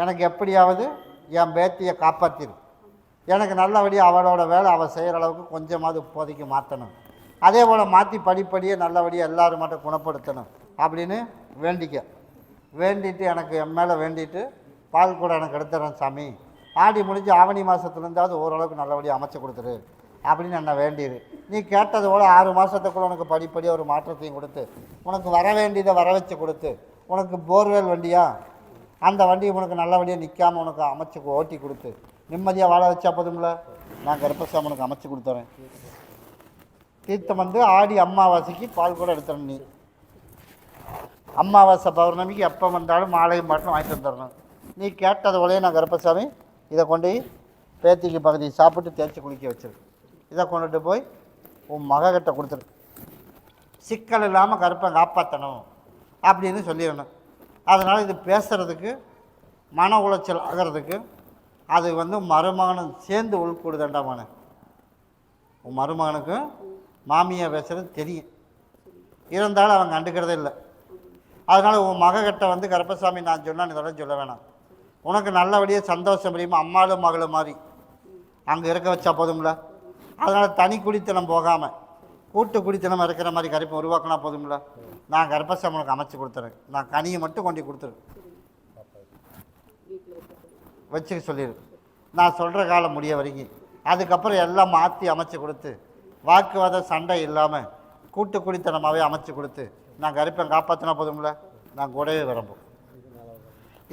Speaker 1: எனக்கு எப்படியாவது என் பேத்தியை காப்பாற்றிடு. எனக்கு நல்லபடியாக அவளோட வேலை அவள் செய்கிற அளவுக்கு கொஞ்சமாவது இப்போதைக்கு மாற்றணும். அதே போல் மாற்றி படிப்படியாக நல்லபடியாக எல்லோரும் மட்டும் குணப்படுத்தணும் அப்படின்னு வேண்டிட்டு எனக்கு என் மேலே வேண்டிட்டு பால் கூட எனக்கு எடுத்துறேன் சாமி. ஆடி முடிஞ்சு ஆவணி மாதத்துலேருந்தாவது ஓரளவுக்கு நல்லபடியாக அமைச்சு கொடுத்துரு அப்படின்னு என்ன வேண்டிடு. நீ கேட்டது போல் 6 மாதத்துக்குள்ள உனக்கு படிப்படியாக ஒரு மாற்றத்தையும் கொடுத்து உனக்கு வர வேண்டியதை வர வச்சு கொடுத்து உனக்கு போர்வெல் வண்டியா அந்த வண்டியை உனக்கு நல்லபடியாக நிற்காமல் உனக்கு அமைச்சு ஓட்டி கொடுத்து நிம்மதியாக வாழ வச்சா போதும்ல. நான் கருப்பசாமி உனக்கு அமைச்சு கொடுத்துறேன். தீர்த்தம் வந்து ஆடி அம்மாவாசைக்கு பால் கூட எடுத்துறேன். நீ அம்மாவாசை பௌர்ணமிக்கு எப்போ வந்தாலும் மாலையும் பாட்டும் வாங்கிட்டு வந்துடணும். நீ கேட்டது போலயே நான் கருப்பசாமி இதை கொண்டு பேத்திக்கு பகுதியை சாப்பிட்டு தேய்ச்சி குளிக்க வச்சிரு. இதை கொண்டுட்டு போய் உன் மகக்கிட்ட கொடுத்துரு. சிக்கல் இல்லாமல் கருப்பை காப்பாற்றணும் அப்படின்னு சொல்லிடணும். அதனால் இது பேசுகிறதுக்கு மன உளைச்சல் ஆகிறதுக்கு அது வந்து மருமகனும் சேர்ந்து உள்கூடுதண்டாமான. உன் மருமகனுக்கு மாமியை பேசுகிறது தெரியும், இருந்தாலும் அவன் கண்டுக்கிறதே இல்லை. அதனால் உன் மகக்கிட்ட வந்து கருப்பசாமி நான் சொன்னால் நீ தொடர்ந்து சொல்ல வேணாம். உனக்கு நல்லபடியாக சந்தோஷம் முடியுமா அம்மாளும் மகளும் மாதிரி அங்கே இருக்க வச்சா போதும்ல. அதனால் தனி குடித்தனம் போகாமல் கூட்டு குடித்தனம் இருக்கிற மாதிரி கருப்பை உருவாக்கினா போதும்ல. நான் கருப்பசாமி உனக்கு அமைச்சு கொடுத்துறேன். நான் கனியை மட்டும் கொண்டு கொடுத்துரு வச்சுக்க சொல்லிடு. நான் சொல்கிற காலம் முடிய வரைக்கும் அதுக்கப்புறம் எல்லாம் மாற்றி அமைச்சு கொடுத்து வாக்குவாத சண்டை இல்லாமல் கூட்டு குடித்தனமாகவே அமைச்சு கொடுத்து நான் கருப்பை காப்பாற்றினா போதும்ல. நான் கூடவே வரப்போம்.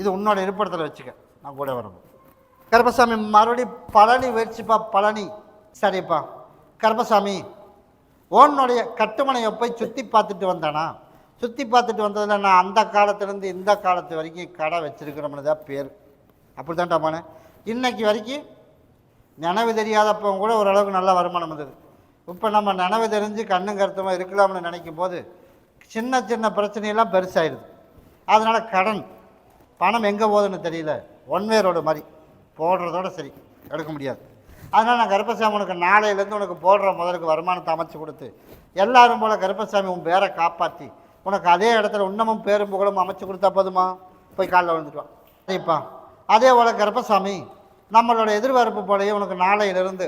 Speaker 1: இது உன்னோட இருப்பிடத்தில் வச்சுக்க. நான் கூட வரப்போம். கருப்பசாமி மறுபடியும் பழனி வச்சுப்பா. பழனி சரிப்பா. கருப்பசாமி உன்னுடைய கட்டுமனையை போய் சுற்றி பார்த்துட்டு வந்தானா? சுற்றி பார்த்துட்டு வந்ததில் நான் அந்த காலத்துலேருந்து இந்த காலத்து வரைக்கும் கடை வச்சுருக்கிறோம்னு தான் பேர். அப்படி தான்டாமானே. இன்னைக்கு வரைக்கும் நினைவு தெரியாதப்போ கூட ஓரளவுக்கு நல்ல வருமானம் வந்தது. இப்போ நம்ம நினைவு தெரிஞ்சு கண்ணும் கருத்துமாக இருக்கலாம்னு நினைக்கும் போது சின்ன சின்ன பிரச்சனையெல்லாம் பெருசாகிடுது. அதனால் கடன் பணம் எங்கே போகுதுன்னு தெரியல. ஒன்வே ரோடு மாதிரி போடுறதோட சரி எடுக்க முடியாது. அதனால் நான் கருப்பசாமி உனக்கு நாளையிலேருந்து உனக்கு போடுற முதலுக்கு வருமானத்தை அமைச்சு கொடுத்து எல்லாரும் போல் கருப்பசாமி உன் பேரை காப்பாற்றி உனக்கு அதே இடத்துல இன்னமும் பேரும் புகழும் அமைச்சு கொடுத்தா போதுமா? போய் காலில் விழுந்துட்டுவான். சரிப்பா. அதே போல் கருப்பசாமி நம்மளோட எதிர்பார்ப்பு போலயே உனக்கு நாளையிலிருந்து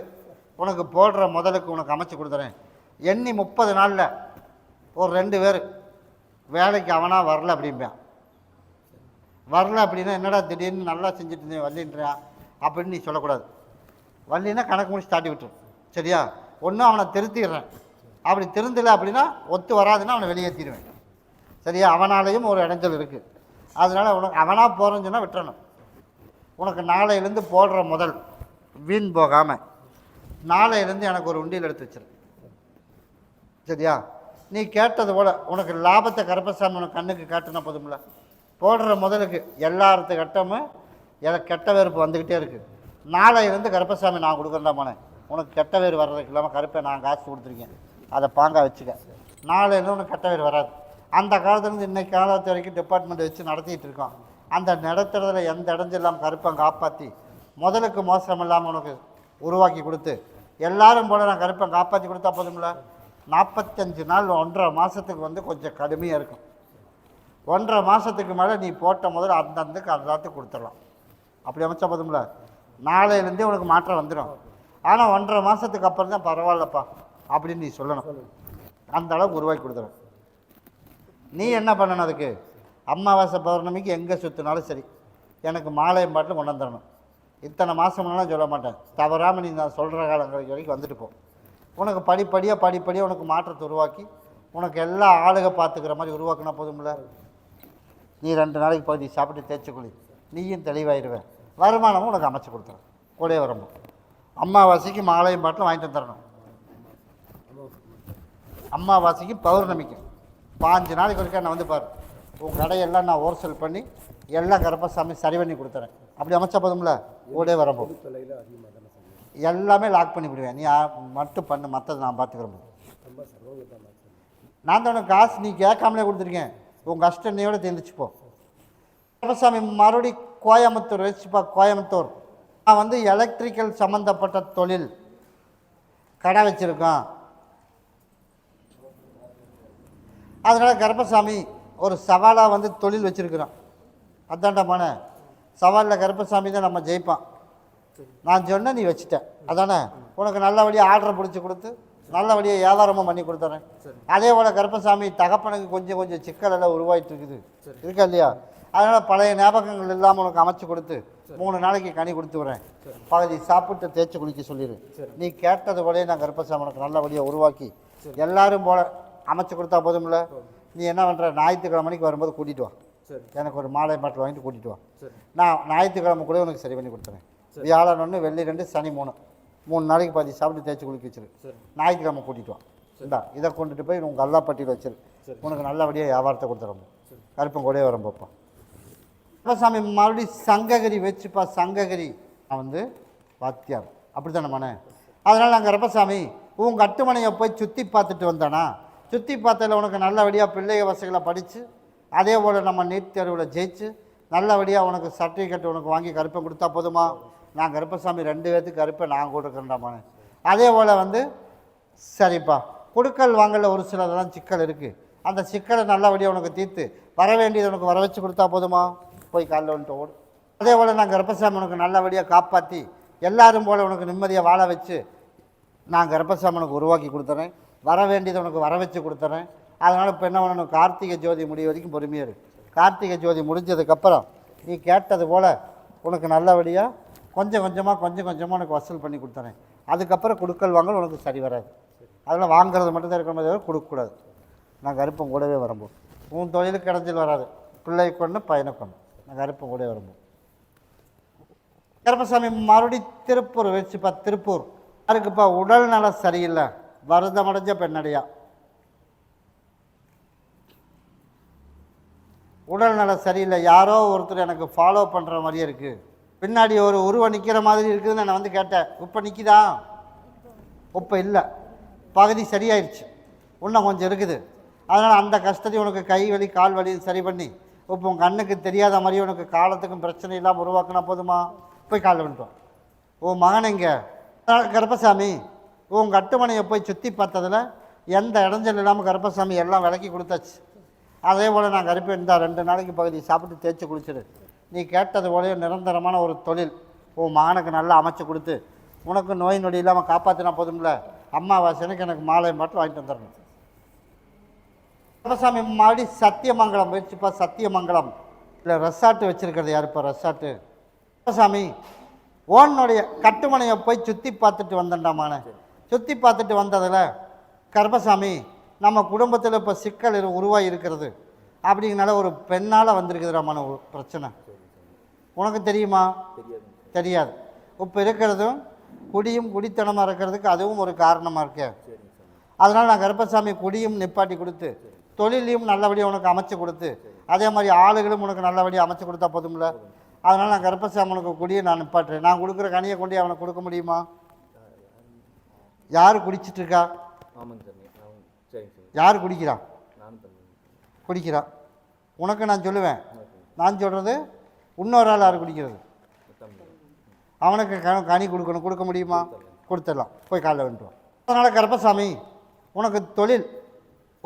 Speaker 1: உனக்கு போடுற முதலுக்கு உனக்கு அமைச்சு கொடுத்துறேன். எண்ணி 30 நாளில் ஒரு 2 பேர் வேலைக்கு அவனாக வரல அப்படிம்பான். வரல அப்படின்னா என்னடா திடீர்னு நல்லா செஞ்சுட்டு இருந்தேன் வரலின்றான் அப்படின்னு நீ சொல்லக்கூடாது. வரலின்னா கணக்கு முடிச்சு தாட்டி விட்டுரு. சரியா, ஒன்றும் அவனை திருத்திடுறேன். அப்படி திருந்தலை அப்படின்னா ஒத்து வராதுன்னா அவனை வெளியேற்றிடுவேன். சரியா, அவனாலேயும் ஒரு இடைஞ்சல் இருக்குது. அதனால் உனக்கு அவனாக போகிறேன்னு சொன்னால் விட்டுறணும். உனக்கு நாளையிலேருந்து போடுற முதல் வீண் போகாமல் நாளையிலேருந்து எனக்கு ஒரு உண்டியில் எடுத்து வச்சிரு. சரியா, நீ கேட்டது போல் உனக்கு லாபத்தை கருப்பசாமி உனக்கு கண்ணுக்கு காட்டுனா போதும்ல. போடுற முதலுக்கு எல்லாத்து கட்டமும் எனக்கு கெட்ட வேறுப்பு வந்துக்கிட்டே இருக்குது. நாளையிலேருந்து கருப்பசாமி நான் கொடுக்குறேன்டாமானே. உனக்கு கெட்ட வேறு வர்றதுக்கு இல்லாமல் கருப்பை நான் காசு கொடுத்துருக்கேன், அதை பாங்கா வச்சுக்க. நாளையிலேருந்து உனக்கு கெட்ட வேறு வராது. அந்த காலத்துலேருந்து இன்னைக்கு காலத்து வரைக்கும் டிபார்ட்மெண்ட் வச்சு நடத்திட்டு இருக்கோம். அந்த நடத்துறதுல எந்த இடைஞ்செல்லாம் கருப்பன் காப்பாற்றி முதலுக்கு மோசம் இல்லாமல் உனக்கு உருவாக்கி கொடுத்து எல்லாரும் போல நான் கருப்பன் காப்பாற்றி கொடுத்தா போதும்ல. 45 நாள் 1.5 மாதத்துக்கு வந்து கொஞ்சம் கடுமையாக இருக்கும். 1.5 மாதத்துக்கு மேலே நீ போட்ட முதல்ல அந்தந்துக்கு எல்லாத்துக்கும் கொடுத்துடலாம். அப்படி அமைச்சா போதும்ல. நாளையிலேருந்தே உனக்கு மாற்றம் வந்துடும். ஆனால் 1.5 மாதத்துக்கு அப்புறம் தான் பரவாயில்லப்பா அப்படின்னு நீ சொல்லணும். அந்த அளவுக்கு உருவாக்கி கொடுத்துரும். நீ என்ன பண்ணணும், அதுக்கு அமாவாசை பௌர்ணமிக்கு எங்கே சுற்றினாலும் சரி எனக்கு மாலையும் பாட்டில் கொண்டு வந்துடணும். இத்தனை மாதம்லாம் சொல்ல மாட்டேன், தவறாமல் நீ நான் சொல்கிற காலங்கள் வரைக்கும் வந்துட்டு போ. உனக்கு படிப்படியாக உனக்கு மாற்றத்தை உருவாக்கி உனக்கு எல்லா ஆளுக பார்த்துக்கிற மாதிரி உருவாக்கினா போதும்ல. நீ 2 நாளைக்கு பகுதி சாப்பிட்டு தேய்ச்சிக்குள்ளி நீயும் தெளிவாயிடுவேன். வருமானமும் உனக்கு அமைச்சு கொடுத்துறேன். கூடவே வரணும். அமாவாசைக்கு மாலையும் பாட்டில் வாங்கிட்டு வந்துடணும். அமாவாசைக்கு பௌர்ணமிக்கு 5 நாளைக்கு வரைக்கும் நான் வந்து பாரு, உன் கடையெல்லாம் நான் ஹோல்சேல் பண்ணி எல்லாம் கருப்பசாமி சரி பண்ணி கொடுத்துறேன். அப்படி அமைச்சா போதும்ல. கூட வரப்போ எல்லாமே லாக் பண்ணி விடுவேன். நீ மட்டும் பண்ணு, மற்றது நான் பார்த்துக்கிறேன். நான் தான் உனக்கு காசு நீ கேட்காமலே கொடுத்துருக்கேன். உன் கஷ்டம் என்னையோட தெரிஞ்சுப்போ. கருப்பசாமி மறுபடி கோயம்புத்தூர் வச்சுப்பா. கோயம்புத்தூர் நான் வந்து எலக்ட்ரிக்கல் சம்மந்தப்பட்ட தொழில் கடை வச்சுருக்கோம். அதனால் கருப்பசாமி ஒரு சவாலாக வந்து தொழில் வச்சுருக்குறோம். அதான்டாமான சவாலில் கருப்பசாமி தான் நம்ம ஜெயிப்பான். நான் சொன்ன நீ வச்சுட்டேன் அதானே. உனக்கு நல்லபடியாக ஆர்டரை பிடிச்சி கொடுத்து நல்லபடியாக வியாபாரமும் பண்ணி கொடுத்துறேன். அதே போல் கருப்பசாமி தகப்பனுக்கு கொஞ்சம் சிக்கலெல்லாம் உருவாயிட்டு இருக்குது இருக்கா இல்லையா. அதனால் பழைய ஞாபகங்கள் இல்லாமல் உனக்கு அமைச்சு கொடுத்து 3 நாளைக்கு கனி கொடுத்து வரேன். பகுதி சாப்பிட்டு தேய்ச்சி குளிக்க சொல்லிடு. நீ கேட்டது போலே நான் கருப்பசாமி உனக்கு நல்லபடியாக உருவாக்கி எல்லாரும் போல அமைச்சு கொடுத்தா போதும்ல. நீ என்ன பண்ணுற, ஞாயிற்றுக்கிழமை மணிக்கு வரும்போது கூட்டிகிட்டு வா. எனக்கு ஒரு மாலை பாட்டில் வாங்கிட்டு கூட்டிகிட்டு வா. நான் ஞாயிற்றுக்கிழமை கூட உனக்கு சரி பண்ணி கொடுத்துறேன். வியாழன் 1, வெள்ளி 2, சனி 3 நாளைக்கு பாதி சாப்பிட்டு தேய்ச்சி குளிக்க வச்சிரு. ஞாயிற்றுக்கிழமை கூட்டிகிட்டு வா. இந்தா இதை கொண்டுட்டு போய் உங்கள் கல்லாப்பட்டியில் வச்சிரு. உனக்கு நல்லபடியாக வியாபாரத்தை கொடுத்துறோம். கருப்பம் கூட வரம்போப்பா. கருப்பசாமி மறுபடியும் சங்ககிரி வச்சுப்பா. சங்ககிரி நான் வந்து வாத்தியார் அப்படி தானே மனே. அதனால் நான் கருப்பசாமி உன் கட்டுமனையை போய் சுற்றி பார்த்துட்டு வந்தானா. சுற்றி பார்த்ததில் உனக்கு நல்லபடியாக பிள்ளைக வசதிகளை படித்து அதே போல் நம்ம நீட் தேர்வில் ஜெயிச்சு நல்லபடியாக உனக்கு சர்டிஃபிகேட் உனக்கு வாங்கி கருப்பை கொடுத்தா போதுமா. நான் கருப்பசாமி 2 பேர்த்துக்கு கருப்பை நான் கொடுக்குறேன்டாமானே. அதே போல் வந்து சரிப்பா கொடுக்கல் வாங்கல ஒரு சிலதெல்லாம் சிக்கல் இருக்குது. அந்த சிக்கலை நல்லபடியாக உனக்கு தீர்த்து வர வேண்டியது உனக்கு வர வச்சு கொடுத்தா போதுமா. போய் காலைல வந்துட்டு ஓடு. அதே போல் நான் கருப்பசாமி உனக்கு நல்லபடியாக காப்பாற்றி எல்லாரும் போல் உனக்கு நிம்மதியாக வாழ வச்சு நான் கருப்பசாமி உனக்கு உருவாக்கி கொடுத்துறேன். வர வேண்டியதை உனக்கு வர வச்சு கொடுத்துறேன். அதனால் இப்போ என்ன பண்ணணும், கார்த்திகை ஜோதி முடிய வரைக்கும் பொறுமையாக இருக்கு. கார்த்திகை ஜோதி முடிஞ்சதுக்கப்புறம் நீ கேட்டது போல் உனக்கு நல்லபடியாக கொஞ்சம் கொஞ்சமாக உனக்கு வசூல் பண்ணி கொடுத்துறேன். அதுக்கப்புறம் கொடுக்கல் வாங்கல் உனக்கு சரி வராது. அதெல்லாம் வாங்குறது மட்டும்தான் இருக்கிற மாதிரி கொடுக்கக்கூடாது. நான் கருப்பம் கூடவே வரும்போது உன் தொழிலுக்கு இடைஞ்சல் வராது. பிள்ளை கொண்டு பையனை கொண்டு நான் கருப்பம் கூடவே வரும்போது. கருப்பசாமி மறுபடி திருப்பூர் வச்சுப்பா. திருப்பூர் யாருக்குப்பா உடல் நலம் சரியில்லை, வருதமடைஞ்ச பெண்ணடையா. உடல் நலம் சரியில்லை, யாரோ ஒருத்தர் எனக்கு ஃபாலோ பண்ணுற மாதிரியே இருக்குது. பின்னாடி ஒரு உருவம் நிற்கிற மாதிரி இருக்குதுன்னு நான் வந்து கேட்டேன். இப்போ நிற்கிதா? இப்போ இல்லை, பகுதி சரியாயிடுச்சு, இன்னும் கொஞ்சம் இருக்குது. அதனால் அந்த கஷ்டத்தை உனக்கு கை வலி கால் வலியும் சரி பண்ணி இப்போ உன் கண்ணுக்கு தெரியாத மாதிரி உனக்கு காலத்துக்கும் பிரச்சனை இல்லாமல் உருவாக்கினா போதுமா. போய் காலில் வந்துட்டோம். உன் மகன் இங்கே கருப்பசாமி உன் கட்டுமனையை போய் சுற்றி பார்த்ததில் எந்த இடைஞ்சல் இல்லாமல் கருப்பசாமி எல்லாம் விலக்கி கொடுத்தாச்சு. அதே போல் நான் கருப்பு இருந்தால் 2 நாளைக்கு பகுதி சாப்பிட்டு தேய்ச்சி குளிச்சிடு. நீ கேட்டது போலே நிரந்தரமான ஒரு தொழில் உன் மகனுக்கு நல்லா அமைச்சு கொடுத்து உனக்கு நோய் நொடி இல்லாமல் காப்பாற்றினா போதும்ல. அம்மாவாசனுக்கு எனக்கு மாலை மட்டும் வாங்கிட்டு வந்துடணும். கருப்பசாமி மாடி சத்தியமங்கலம் வச்சுப்பா. சத்தியமங்கலம் இல்லை ரெசார்ட்டு வச்சுருக்கிறது யாருப்பா ரெசார்ட்டு. கருப்பசாமி ஓனுடைய கட்டுமனையை போய் சுற்றி பார்த்துட்டு வந்தேன்டாமான. சுற்றி பார்த்துட்டு வந்ததில் கருப்பசாமி நம்ம குடும்பத்தில் இப்போ சிக்கல் உருவாகி இருக்கிறது அப்படிங்கனால ஒரு பெண்ணால் வந்திருக்குதுடாமான ஒரு பிரச்சனை. உனக்கு தெரியுமா? தெரியாது. இப்போ இருக்கிறதும் குடியும் குடித்தனமாக இருக்கிறதுக்கு அதுவும் ஒரு காரணமாக இருக்கே. அதனால் நான் கருப்பசாமி குடியும் நிப்பாட்டி கொடுத்து தொழிலையும் நல்லபடியாக உனக்கு அமைச்சு கொடுத்து அதே மாதிரி ஆளுகளும் உனக்கு நல்லபடியாக அமைச்சு கொடுத்தா போதும்ல. அதனால் நான் கருப்பசாமி உனக்கு குடியை நான் நிப்பாட்டுறேன். நான் கொடுக்குற கனியை கொண்டு அவனுக்கு கொடுக்க முடியுமா? யார் குடிச்சிட்ருக்கா? யார் குடிக்கிறான்? குடிக்கிறான். உனக்கு நான் சொல்லுவேன் நான் சொல்கிறது இன்னொரு ஆள் யார் குடிக்கிறது? அவனுக்கு கனி கொடுக்கணும், கொடுக்க முடியுமா? கொடுத்துடலாம், போய் காலைல வந்துடுவான். அதனால் கருப்பசாமி உனக்கு தொழில்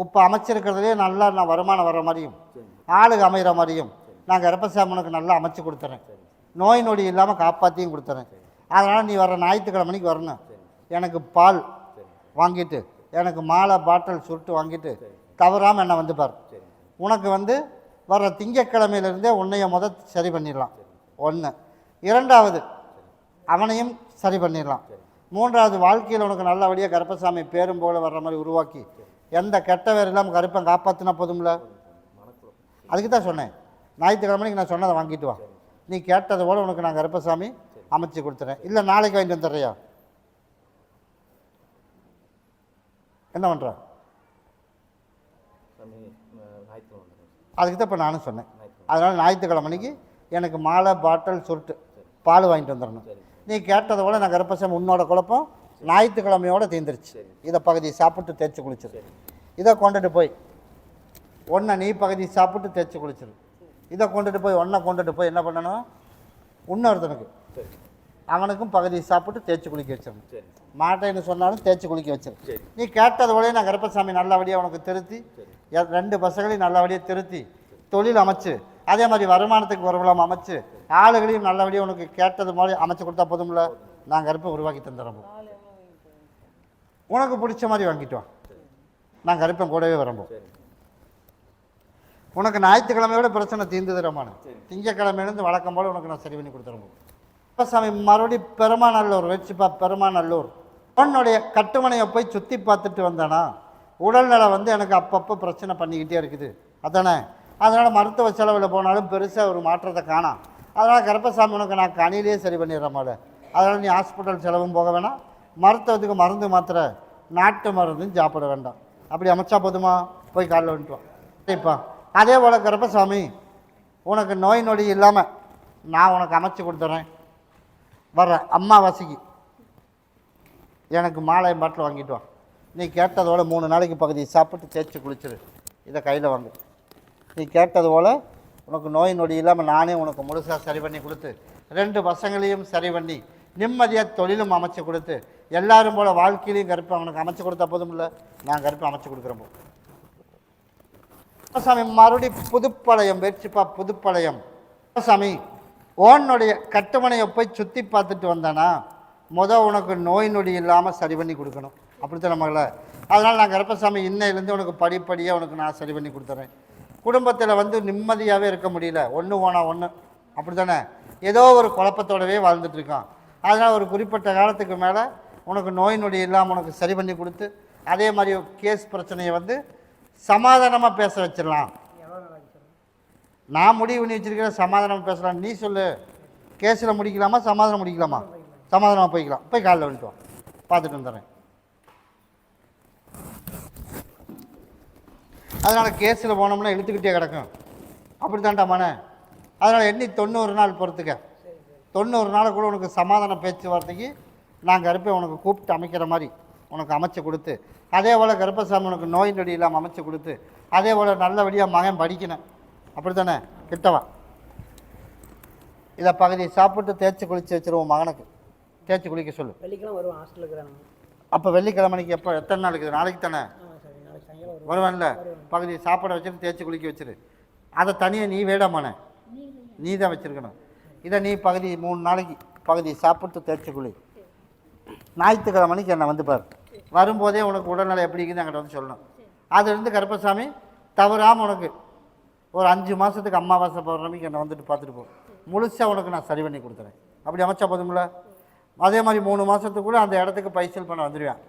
Speaker 1: இப்போ அமைச்சிருக்கிறதுலே நல்லா நான் வருமானம் வர மாதிரியும் ஆளுக்கு அமைகிற மாதிரியும் நான் கருப்பசாமி உனக்கு நல்லா அமைச்சு கொடுத்துறேன். நோய் நொடி இல்லாமல் காப்பாற்றியும் கொடுத்துறேன். அதனால் நீ வர ஞாயிற்றுக்கிழமைக்கு வரணும். எனக்கு பால் வாங்கிட்டு, எனக்கு மாலை பாட்டில் சுருட்டு வாங்கிட்டு தவறாமல் என்னை வந்து பார். உனக்கு வந்து வர திங்கக்கிழமையிலேருந்தே உன்னைய சரி பண்ணிடலாம். ஒன்று. இரண்டாவது, அவனையும் சரி பண்ணிடலாம். மூன்றாவது, வாழ்க்கையில் உனக்கு நல்லபடியாக கருப்பசாமி பேரும் போல வர்ற மாதிரி உருவாக்கி எந்த கெட்ட வேறு இல்லாமல் கருப்பன் காப்பாற்றினா போதும்ல. அதுக்கு தான் சொன்னேன், ஞாயிற்றுக்கிழமைக்கு நான் சொன்னதை வாங்கிட்டு வா. நீ கேட்டதை போல் உனக்கு நான் கருப்பசாமி அமைச்சு கொடுத்துறேன். இல்லை நாளைக்கு வாங்கிட்டு வந்துடுறியா? என்ன பண்ணுற? அதுக்கு தான் இப்போ நானும் சொன்னேன். அதனால் ஞாயிற்றுக்கிழமைக்கு எனக்கு மாலை பாட்டில் சுருட்டு பால் வாங்கிட்டு வந்துடணும். நீ கேட்டதை விட நான் கருப்பசாமி உன்னோட குழப்பம் ஞாயிற்றுக்கிழமையோடு தீர்ந்துருச்சு. இதை பகுதி சாப்பிட்டு தேய்ச்சி குளிச்சிரு. இதை கொண்டுட்டு போய் ஒன்றை நீ பகுதி சாப்பிட்டு தேய்ச்சி குளிச்சிரு. இதை கொண்டுட்டு போய் ஒன்றை கொண்டுட்டு போய் என்ன பண்ணணும், இன்னொருத்தனுக்கு அவனுக்கும் பகுதி சாப்பிட்டு தேய்ச்சி குளிக்க வச்சிடணும். மாட்டேன்னு சொன்னாலும் தேய்ச்சி குளிக்க வச்சிரு. நீ கேட்டது போல நான் கருப்பசாமி நல்லபடியாக உனக்கு திருத்தி 2 பசங்களையும் நல்லபடியாக திருத்தி தொழில் அமைச்சு, அதே மாதிரி வருமானத்துக்கு வருமானம் அமைச்சு, ஆளுகளையும் நல்லபடியாக உனக்கு கேட்டது மாதிரி அமைச்சு கொடுத்தா போதும்ல. நான் கருப்பை உருவாக்கி தந்துடுறோம். உனக்கு பிடிச்ச மாதிரி வாங்கிட்டு வா. நான் கருப்பன் கூடவே வரம்போம். உனக்கு ஞாயிற்றுக்கிழமையோட பிரச்சனை தீர்ந்துதுறமான திங்கக்கிழமையிலேருந்து வழக்கம் போல் உனக்கு நான் சரி பண்ணி கொடுத்துருவோம். கருப்பசாமி மறுபடியும் பெருமாநல்லூர் வச்சுப்பா. பெருமாநல்லூர் உன்னுடைய கட்டுமனையை போய் சுற்றி பார்த்துட்டு வந்தானா உடல்நலை வந்து எனக்கு அப்பப்போ பிரச்சனை பண்ணிக்கிட்டே இருக்குது அதானே. அதனால் மருத்துவ செலவில் போனாலும் பெருசாக ஒரு மாற்றத்தை காணாம். அதனால் கருப்பசாமி உனக்கு நான் கணிலேயே சரி பண்ணிடுறேன் போல. அதனால் நீ ஹாஸ்பிட்டல் செலவும் போக வேணாம், மருத்துவத்துக்கு மருந்து மாத்திரை நாட்டு மருந்தும் சாப்பிட வேண்டாம். அப்படி அமைச்சா போதுமா? போய் காலைல வந்துட்டுவான். சரிப்பா. அதே போல் கருப்பசாமி உனக்கு நோய் நொடி இல்லாமல் நான் உனக்கு அமைச்சு கொடுத்துட்றேன். வர்ற அம்மாவாசைக்கு எனக்கு மாலை பாட்டில் வாங்கிட்டு வா. நீ கேட்டதோட 3 நாளைக்கு பகுதி சாப்பிட்டு தேய்ச்சி குளிச்சிரு. இதை கையில் வாங்கு. நீ கேட்டது போல் உனக்கு நோய் நொடி இல்லாமல் நானே உனக்கு முழுசாக சரி பண்ணி கொடுத்து 2 பசங்களையும் சரி பண்ணி நிம்மதியாக தொழிலும் அமைச்சு கொடுத்து எல்லாரும் போல் வாழ்க்கையிலையும் கருப்பை அவனுக்கு அமைச்சு கொடுத்தா போதும் இல்லை. நான் கருப்பை அமைச்சு கொடுக்குறப்போ சாமி மறுபடி புதுப்பாளையம் வெற்றிப்பா. புதுப்பாளையம் சாமி ஓனுடைய கட்டுமனையை போய் சுற்றி பார்த்துட்டு வந்தானா உனக்கு நோய் நொடி இல்லாமல் சரி பண்ணி கொடுக்கணும். அப்படித்தான் நம்மள. அதனால் நான் கருப்பசாமி இன்னையிலேருந்து உனக்கு படிப்படியாக உனக்கு நான் சரி பண்ணி கொடுத்துட்றேன். குடும்பத்தில் வந்து நிம்மதியாகவே இருக்க முடியல, ஒன்று போனால் ஒன்று அப்படி தானே, ஏதோ ஒரு குழப்பத்தோடவே வாழ்ந்துட்டுருக்கான். அதனால் ஒரு குறிப்பிட்ட காலத்துக்கு மேலே உனக்கு நோய் நொடி இல்லாமல் உனக்கு சரி பண்ணி கொடுத்து அதே மாதிரி கேஸ் பிரச்சனையை வந்து சமாதானமாக பேச வச்சிடலாம். நான் முடிவு பண்ணி வச்சுருக்கிறேன், சமாதானமாக பேசலாம். நீ சொல்லு, கேஸில் முடிக்கலாமா சமாதானம் முடிக்கலாமா? சமாதானமாக போய்க்கலாம். போய் காலையில் வந்துட்டோம், பார்த்துட்டு வந்துடுறேன். அதனால் கேஸில் போனோம்னா இழுத்துக்கிட்டே கிடக்கும். அப்படி தாண்டாமாண்ணே. அதனால் எண்ணி 90 நாள் பொறுத்துக்க. 90 நாள் கூட உனக்கு சமாதான பேச்சுவார்த்தைக்கு நான் கருப்பை உனக்கு கூப்பிட்டு அமைக்கிற மாதிரி உனக்கு அமைச்சு கொடுத்து, அதே போல் கருப்பசாமி உனக்கு நோய் நொடி இல்லாமல் அமைச்சு கொடுத்து, அதே போல் நல்லபடியாக மகன் படிக்கணும். அப்படி தானே கிட்டவா. இதை பகுதி சாப்பிட்டு தேய்ச்சி குளித்து வச்சுருவோம். மகனுக்கு தேய்ச்சி குளிக்க சொல்லு.
Speaker 5: வெள்ளிக்கிழமை வருவோம் ஹாஸ்டலுக்கு இருக்கிறாங்க.
Speaker 1: அப்போ வெள்ளிக்கிழமைக்கு எப்போ எத்தனை நாள் இருக்குது? நாளைக்கு தானே வருவான்ல. பகுதி சாப்பாடை வச்சுட்டு தேய்ச்சி குளிக்க வச்சிரு. அதை தனியாக நீ வேடாமானே, நீ தான் வச்சுருக்கணும். இதை நீ பகுதி 3 நாளைக்கு பகுதி சாப்பிட்டு தேய்ச்சி குளி. ஞாயிற்றுக்கிழமைக்கு என்னை வந்து பாரு. வரும்போதே உனக்கு உடல்நிலை எப்படி இருக்குதுன்னு என்கிட்ட வந்து சொல்லணும். அதுலேருந்து கருப்பசாமி தவறாமல் உனக்கு ஒரு 5 மாதத்துக்கு அமாவாசை பௌர்ணமிக்கு என்னை வந்துட்டு பார்த்துட்டு போ. முழுசாக உனக்கு நான் சரி பண்ணி கொடுத்துறேன். அப்படி அமைச்சா போதும்ல. அதே மாதிரி 3 மாதத்துக்குள்ளே அந்த இடத்துக்கு பைசல் பண்ண வந்துடுவேன்.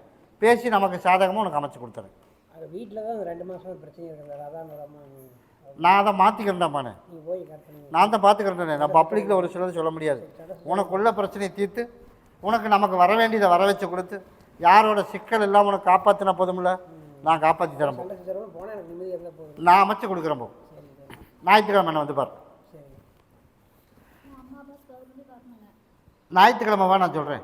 Speaker 1: பேசி நமக்கு சாதகமாக உனக்கு அமைச்சு கொடுத்துறேன்.
Speaker 5: அது வீட்டில் தான் 2 மாதம் பிரச்சனை இருக்கிறது. அதான்
Speaker 1: நான் அதை மாற்றிக்கிறேன்டாமாண்ணே.
Speaker 5: நீங்கள் போய் கரெக்ட்
Speaker 1: நான் தான் பார்த்துக்கிறேன். நான் பப்ளிக்கில் ஒரு சிலது சொல்ல முடியாது. உனக்குள்ள பிரச்சனையை தீர்த்து உனக்கு நமக்கு வர வேண்டியதை வர வச்சு கொடுத்து யாரோட சிக்கல் இல்லாமல் உனக்கு காப்பாற்றினா போதும்ல. நான் காப்பாற்றி தரேன்.
Speaker 5: போனால் எனக்கு நிம்மதி இருந்தால் போதும்.
Speaker 1: நான் அமைச்சு கொடுக்குறேன். ஞாயிற்றுக்கிழமை என்ன வந்து பாரு. ஞாயிற்றுக்கிழமை வா, நான் சொல்கிறேன்.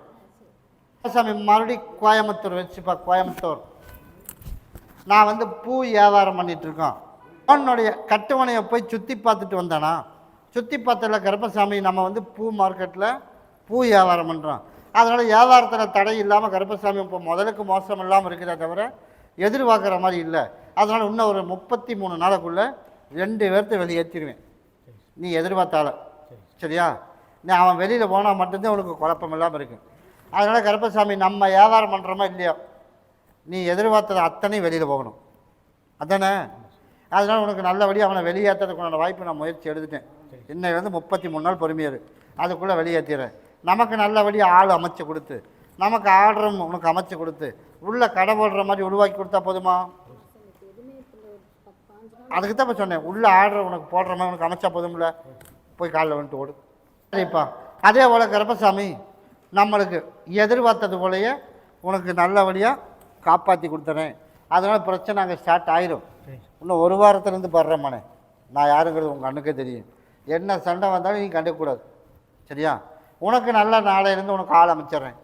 Speaker 1: சாமி மறுபடியும் கோயம்புத்தூர் வச்சுப்பா. கோயம்புத்தூர் நான் வந்து பூ வியாபாரம் பண்ணிகிட்ருக்கோம். உன்னுடைய கட்டுமனையை போய் சுற்றி பார்த்துட்டு வந்தானா சுற்றி பார்த்தல கருப்பசாமி நம்ம வந்து பூ மார்க்கெட்டில் பூ வியாபாரம் பண்ணுறோம். அதனால் வியாபாரத்தில் தடை இல்லாமல் கருப்பசாமி இப்போ முதலுக்கு மோசம் இல்லாமல் இருக்கிறத தவிர எதிர்பார்க்குற மாதிரி இல்லை. அதனால் இன்னும் ஒரு 33 நாளைக்குள்ளே 2 பேர்த்த வெளியேற்றிடுவேன் நீ எதிர்பார்த்தால. சரியா? நீ அவன் வெளியில் போனால் மட்டும்தான் உனக்கு குழப்பம் இல்லாமல் இருக்குது. அதனால் கருப்பசாமி நம்ம வியாபாரம் பண்ணுறோமா இல்லையோ நீ எதிர்பார்த்தது அத்தனை வெளியில் போகணும். அதானே? அதனால் உனக்கு நல்லபடியாக அவனை வெளியேற்றதுக்குண்டான வாய்ப்பு நான் முயற்சி எடுத்துட்டேன். இன்னைக்கு 33 நாள் பொறுமையாரு, அதுக்குள்ளே வெளியேற்றிடுறேன். நமக்கு நல்லபடியாக ஆள் அமைச்சு கொடுத்து, நமக்கு ஆர்டரும் உனக்கு அமைச்சு கொடுத்து, உள்ளே கடை போடுற மாதிரி உருவாக்கி கொடுத்தா போதுமா? அதுக்கு தான் இப்போ சொன்னேன், உள்ளே ஆர்டர் உனக்கு போடுற மாதிரி உனக்கு அமைச்சா போதும்ல. போய் காலில் வந்துட்டு ஓடு. சரிப்பா. அதே போல் கருப்பசாமி நம்மளுக்கு எதிர்பார்த்தது போலயே உனக்கு நல்லபடியாக காப்பாற்றி கொடுத்துறேன். அதனால் பிரச்சனை அங்கே ஸ்டார்ட் ஆயிரும். இன்னும் 1 வாரத்துலேருந்து படுறேம்மானே. நான் யாருங்கிறது உங்கள் அண்ணுக்கே தெரியும். என்ன சண்டை வந்தாலும் நீ கண்டுக்கக்கூடாது. சரியா? உனக்கு நல்ல நாளையிலேருந்து உனக்கு ஆள் அமைச்சிட்றேன்,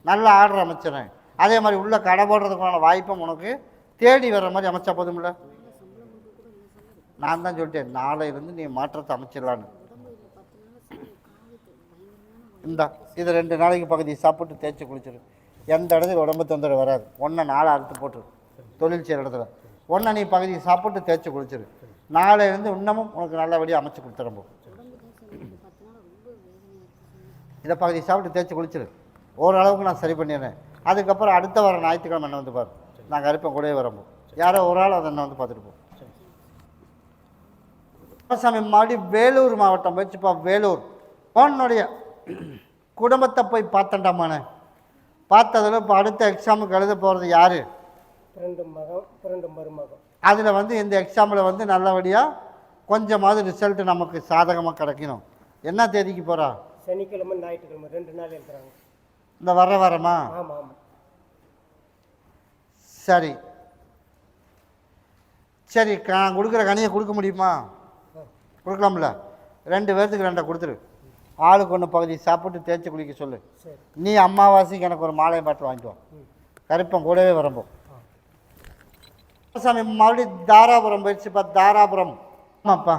Speaker 1: நல்ல ஆர்டர் அமைச்சிட்றேன். அதே மாதிரி உள்ள கடை போடுறதுக்கான வாய்ப்பும் உனக்கு தேடி வர்ற மாதிரி அமைச்சா போதும்ல. நான் தான் சொல்லிட்டேன் நாளையிலேருந்து நீ மாற்றத்தை அமைச்சிடலான்னு. இந்தா இது 2 நாளைக்கு பகுதி சாப்பிட்டு தேய்ச்சி குளிச்சிரு. எந்த இடத்துக்கு உடம்பு தொந்தரவு வராது. ஒன்றை 4 அறுத்து போட்டுரு. தொழில் செய்கிற இடத்துல ஒன்றை நீ பகுதி சாப்பிட்டு தேய்ச்சி குளிச்சிரு. நாளையிலேருந்து இன்னமும் உனக்கு நல்லபடியாக அமைச்சு கொடுத்துறம்போ. இதை பகுதி சாப்பிட்டு தேய்ச்சி குளிச்சிரு. ஓரளவுக்கு நான் சரி பண்ணிடுறேன். அதுக்கப்புறம் அடுத்த வாரம் ஞாயிற்றுக்கிழமை என்ன வந்து பாரு. நான் கருப்பேன் கூடவே வரம்போ. யாரோ ஒரு ஆள் அதை என்ன வந்து பார்த்துட்டு போ. கருப்பசாமி மாடி வேலூர் மாவட்டம் போயிடுச்சுப்பா. வேலூர் உன்னுடைய குடும்பத்தை போய் பார்த்தண்டாமானே. பார்த்ததில் இப்போ அடுத்த எக்ஸாமுக்கு எழுத போகிறது யார்?
Speaker 5: 2 மகம் 2 மருமகம்.
Speaker 1: அதில் இந்த எக்ஸாமில் நல்லபடியாக கொஞ்சமாவது ரிசல்ட்டு நமக்கு சாதகமாக கிடைக்கணும். என்ன தேதிக்கு போகிறா?
Speaker 5: சனிக்கிழமை ஞாயிற்றுக்கிழமை 2 நாள் இருக்கிறாங்க.
Speaker 1: இந்த வரமா?
Speaker 5: ஆமாம் ஆமாம்.
Speaker 1: சரி சரி, நான் கொடுக்குற கனியை கொடுக்க முடியுமா? கொடுக்கலாம்ல. 2 பேர்த்துக்கு 2 கொடுத்துரு. ஆளுக்கு 1 பகுதி சாப்பிட்டு தேய்ச்சி குளிக்க சொல்லு. நீ அம்மாவாசைக்கு எனக்கு ஒரு மாலை பாட்டில் வாங்கிட்டு வா. கருப்பம் கூடவே வரம்போ. சாமி மறுபடியும் தாராபுரம் போயிடுச்சுப்பா. தாராபுரம் ஆமாப்பா.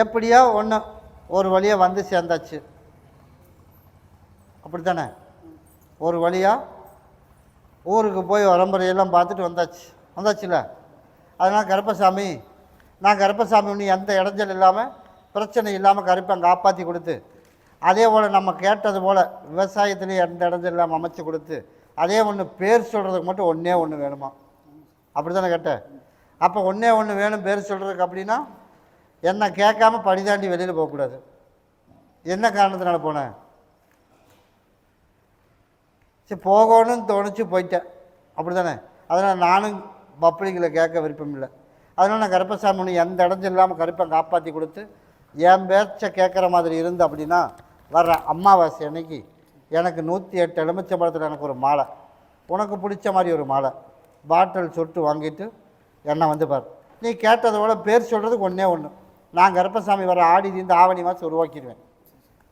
Speaker 1: எப்படியோ ஒரு வழியாக வந்து சேர்ந்தாச்சு. அப்படித்தானே? ஒரு வழியாக ஊருக்கு போய் வரம்பரையெல்லாம் பார்த்துட்டு வந்தாச்சுல. அதனால் கருப்பசாமி நான் கருப்பசாமி ஒன்று எந்த இடைஞ்சல் இல்லாமல் பிரச்சனை இல்லாமல் கருப்பை காப்பாற்றி கொடுத்து, அதே போல் நம்ம கேட்டது போல் விவசாயத்துலேயும் எந்த இடைஞ்சல் இல்லாமல் அமைச்சு கொடுத்து, அதே ஒன்று பேர் சொல்கிறதுக்கு மட்டும் ஒன்று வேணுமா? அப்படி தானே கேட்டேன். அப்போ ஒன்று வேணும் பேர் சொல்கிறதுக்கு. அப்படின்னா என்ன கேட்காம படிதாண்டி வெளியில் போகக்கூடாது. என்ன காரணத்தினால போனேன்? சரி போகணும்னு தோணுச்சு போயிட்டேன். அப்படி தானே? அதனால் நானும் பப்ளிக்கில் கேட்க விருப்பம் இல்லை. அதனால் நான் கருப்பசாமி ஒன்று எந்த இடைஞ்சல் இல்லாமல் கருப்பை காப்பாற்றி கொடுத்து என் பேச்சை கேட்குற மாதிரி இருந்து அப்படின்னா வர்ற அமாவாசை அன்னைக்கு எனக்கு 108 எலுமிச்சம்பழத்தில் எனக்கு ஒரு மாலை, உனக்கு பிடிச்ச மாதிரி ஒரு மாலை பாட்டில் சொட்டு வாங்கிட்டு என்னை பார். நீ கேட்டதை விட பேர் சொல்கிறதுக்கு ஒன்று நான் கருப்பசாமி வர ஆடி இந்த ஆவணி மாதம் உருவாக்கிடுவேன்.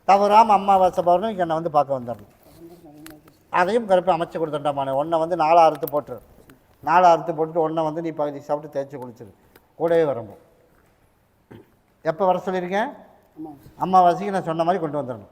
Speaker 1: தவறாமல் அமாவாசை பௌர்ணமிக்கு என்னை பார்க்க வந்துடணும். அதையும் கருப்பை அமைச்சு கொடுத்துட்டாமானே. ஒன்றை 4 அறுத்து போட்டுரு. 4 அறுத்து போட்டுட்டு ஒன்றை நீ பகுதி சாப்பிட்டு தேய்ச்சி குளிச்சிரு. கூடவே வரம்போ. எப்போ வர சொல்லியிருக்கேன்? அமாவாசைக்கு நான் சொன்ன மாதிரி கொண்டு வந்துடணும்.